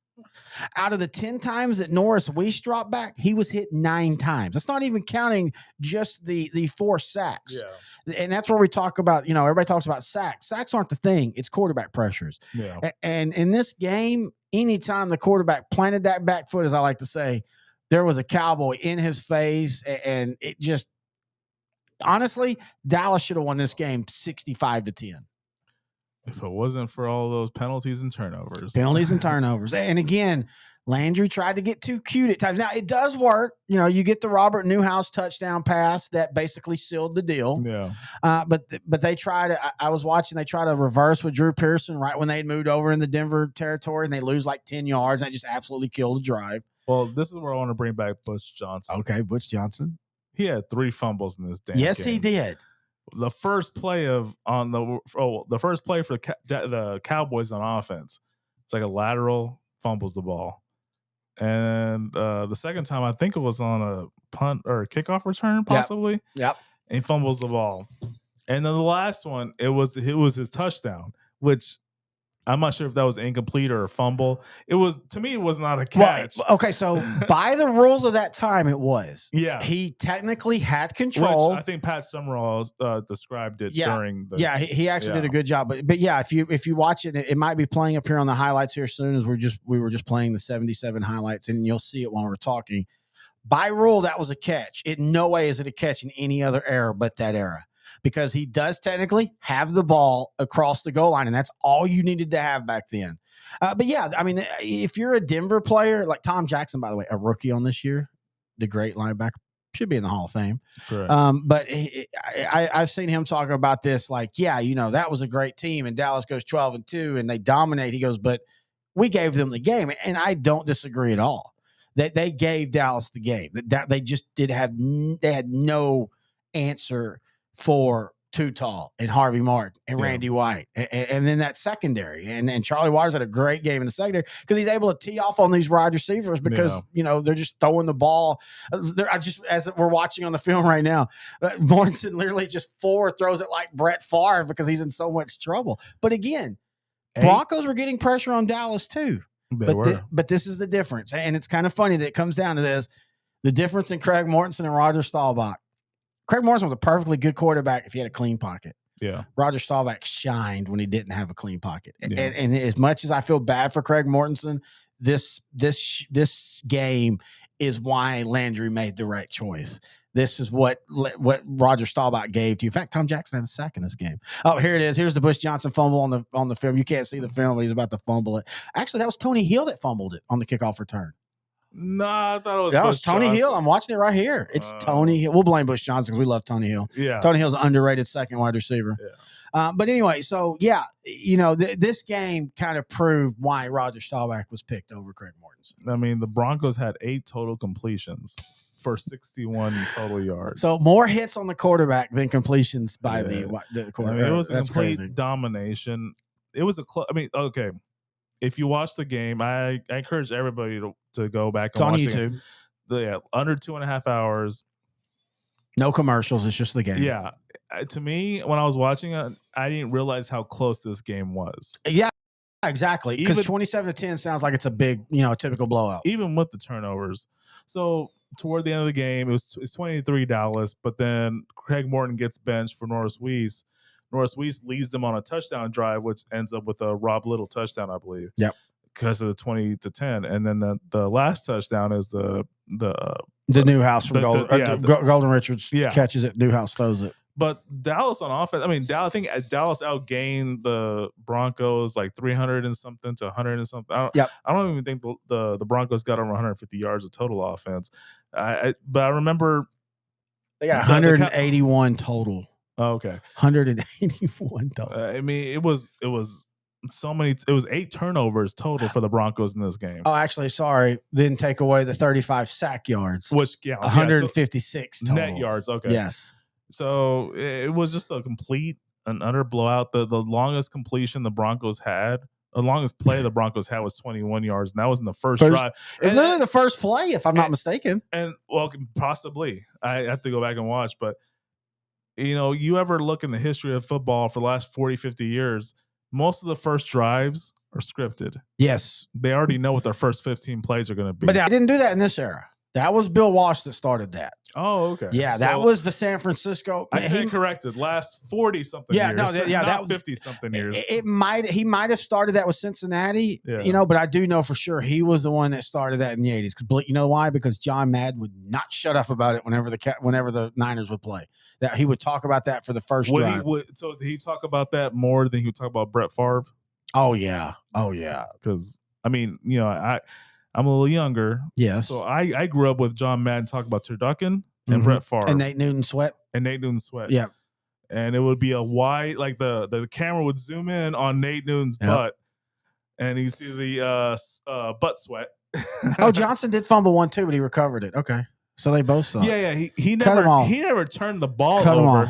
Out of the 10 times that Norris Weiss dropped back, he was hit 9 times. That's not even counting just the 4 sacks. Yeah. And that's where we talk about, everybody talks about sacks. Sacks aren't the thing. It's quarterback pressures. Yeah. And in this game, anytime the quarterback planted that back foot, as I like to say, there was a Cowboy in his face, and it just honestly, Dallas should have won this game 65-10. If it wasn't for all those penalties and turnovers. And again, Landry tried to get too cute at times. Now, it does work. You get the Robert Newhouse touchdown pass that basically sealed the deal. Yeah. But they tried to – I was watching. They try to reverse with Drew Pearson right when they had moved over in the Denver territory, and they lose like 10 yards. And they just absolutely killed the drive. Well, this is where I want to bring back Butch Johnson. Okay, Butch Johnson. He had 3 fumbles in this damn game. He did. The first play for the Cowboys on offense, it's like a lateral, fumbles the ball. And the second time, I think it was on a punt or a kickoff return, possibly. Yep. And he fumbles the ball. And then the last one, it was his touchdown, which I'm not sure if that was incomplete or a fumble. It was, to me, it was not a catch. Well, okay, so by the rules of that time, it was. Yeah. He technically had control. Which I think Pat Summerall described it during the. Yeah, he actually did a good job. But yeah, if you watch it, it might be playing up here on the highlights here soon as we were just playing the 77 highlights, and you'll see it when we're talking. By rule, that was a catch. In no way is it a catch in any other era but that era. Because he does technically have the ball across the goal line, and that's all you needed to have back then. But yeah, I mean, if you're a Denver player, like Tom Jackson, by the way, a rookie on this year, the great linebacker, should be in the Hall of Fame. Correct. But I've seen him talk about this, like, yeah, that was a great team, and Dallas goes 12-2, and they dominate. He goes, but we gave them the game, and I don't disagree at all. That they gave Dallas the game. That they just they had no answer for Too Tall and Harvey Martin and Randy White, and then that secondary, and Charlie Waters had a great game in the secondary because he's able to tee off on these wide receivers because they're just throwing the ball. As we're watching on the film right now, Mortensen literally just throws it like Brett Favre because he's in so much trouble. But again, Broncos were getting pressure on Dallas too. But this is the difference, and it's kind of funny that it comes down to this: the difference in Craig Mortensen and Roger Staubach. Craig Mortensen was a perfectly good quarterback if he had a clean pocket. Yeah. Roger Staubach shined when he didn't have a clean pocket. Yeah. And as much as I feel bad for Craig Mortensen, this game is why Landry made the right choice. This is what Roger Staubach gave to you. In fact, Tom Jackson had a sack in this game. Oh, here it is. Here's the Bush Johnson fumble on the film. You can't see the film, but he's about to fumble it. Actually, that was Tony Hill that fumbled it on the kickoff return. No, I thought it was That was Tony Hill. I'm watching it right here. It's Tony Hill. We'll blame Bush Johnson because we love Tony Hill. Yeah. Tony Hill's an underrated second wide receiver. Yeah. But anyway, so yeah, this game kind of proved why Roger Staubach was picked over Craig Mortensen. I mean, the Broncos had 8 total completions for 61 total yards. So more hits on the quarterback than completions by the quarterback. I mean, it was a complete domination. It was okay. If you watch the game, I encourage everybody to go back and watch YouTube. Under 2.5 hours. No commercials. It's just the game. Yeah. To me, when I was watching it, I didn't realize how close this game was. Yeah, exactly. Because 27-10 sounds like it's a big, a typical blowout. Even with the turnovers. So toward the end of the game, it's 23 Dallas, but then Craig Morton gets benched for Norris Weiss. Norris Weiss leads them on a touchdown drive, which ends up with a Rob Little touchdown, I believe. Yep. Because of the 20-10, and then the last touchdown is the Newhouse from Golden Richards catches it. Newhouse throws it. But Dallas on offense, I think Dallas outgained the Broncos like 300 and something to 100 and something. I don't even think the Broncos got over 150 yards of total offense. But I remember they got 181 total. Oh, okay. 181 total. I mean, it was so many. It was 8 turnovers total for the Broncos in this game. Oh, actually, sorry, didn't take away the 35 sack yards. Which 156 total. Net yards. Okay. Yes. So it was just a complete and utter blowout. The longest completion the Broncos had, the longest play the Broncos had was 21 yards, and that was in the first drive. It was literally the first play, if I'm not mistaken. And possibly, I have to go back and watch, but you ever look in the history of football for the last 40, 50 years, most of the first drives are scripted. Yes. They already know what their first 15 plays are going to be. But I didn't do that in this era. That was Bill Walsh that started that. Oh, okay. Yeah, that was the San Francisco. I stand corrected. Last 40-something years. Not 50-something years. He might have started that with Cincinnati, but I do know for sure he was the one that started that in the 80s. You know why? Because John Madden would not shut up about it whenever the Niners would play. That he would talk about that for the first drive. So did he talk about that more than he would talk about Brett Favre? Oh, yeah. Because, I'm a little younger. Yes. So I grew up with John Madden talking about Turducken and Brett Favre. And Nate Newton Sweat. Yeah. And it would be a wide, like the camera would zoom in on Nate Newton's butt, and you see the butt sweat. Oh, Johnson did fumble one too, but he recovered it. Okay. So they both sucked. Yeah. He never turned the ball over.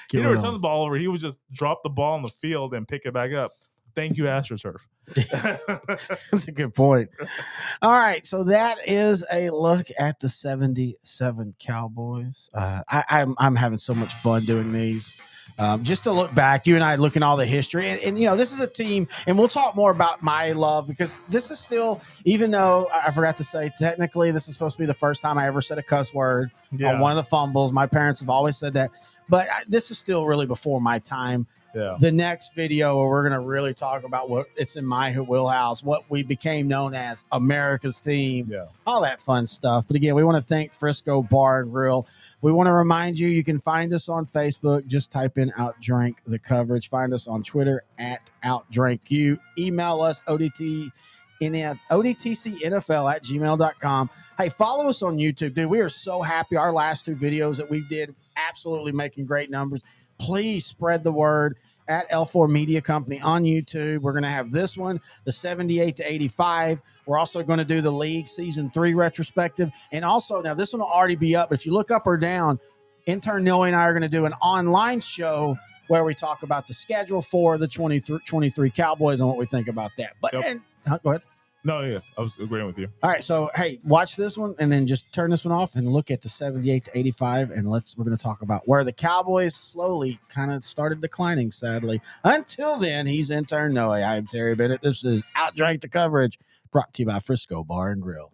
He never turned the ball over. He would just drop the ball on the field and pick it back up. Thank you, AstroTurf. That's a good point. All right, so that is a look at the 77 Cowboys. I'm having so much fun doing these. Just to look back, you and I looking all the history, and this is a team, and we'll talk more about my love because this is still, even though I forgot to say, technically this is supposed to be the first time I ever said a cuss word on one of the fumbles. My parents have always said that, but this is still really before my time. Yeah. The next video where we're going to really talk about what it's in my wheelhouse, what we became known as America's team, all that fun stuff. But again, we want to thank Frisco Bar and Grill. We want to remind you can find us on Facebook. Just type in Outdrink the Coverage. Find us on Twitter at OutDrinkYou. Email us, ODTCNFL@gmail.com. Hey, follow us on YouTube, dude. We are so happy. Our last 2 videos that we did, absolutely making great numbers. Please spread the word at L4 Media Company on YouTube. We're going to have this one, the 78 to 85. We're also going to do the league season 3 retrospective. And also, now this one will already be up, but if you look up or down, intern Noe and I are going to do an online show where we talk about the schedule for the 23 Cowboys and what we think about that. But Yep. go ahead. No, yeah, I was agreeing with you. All right, so hey, watch this one and then just turn this one off and look at the 78 to 85, and we're going to talk about where the Cowboys slowly kind of started declining, sadly. Until then, he's intern Noe. I am Terry Bennett. This is Outdrank the Coverage, brought to you by Frisco Bar and Grill.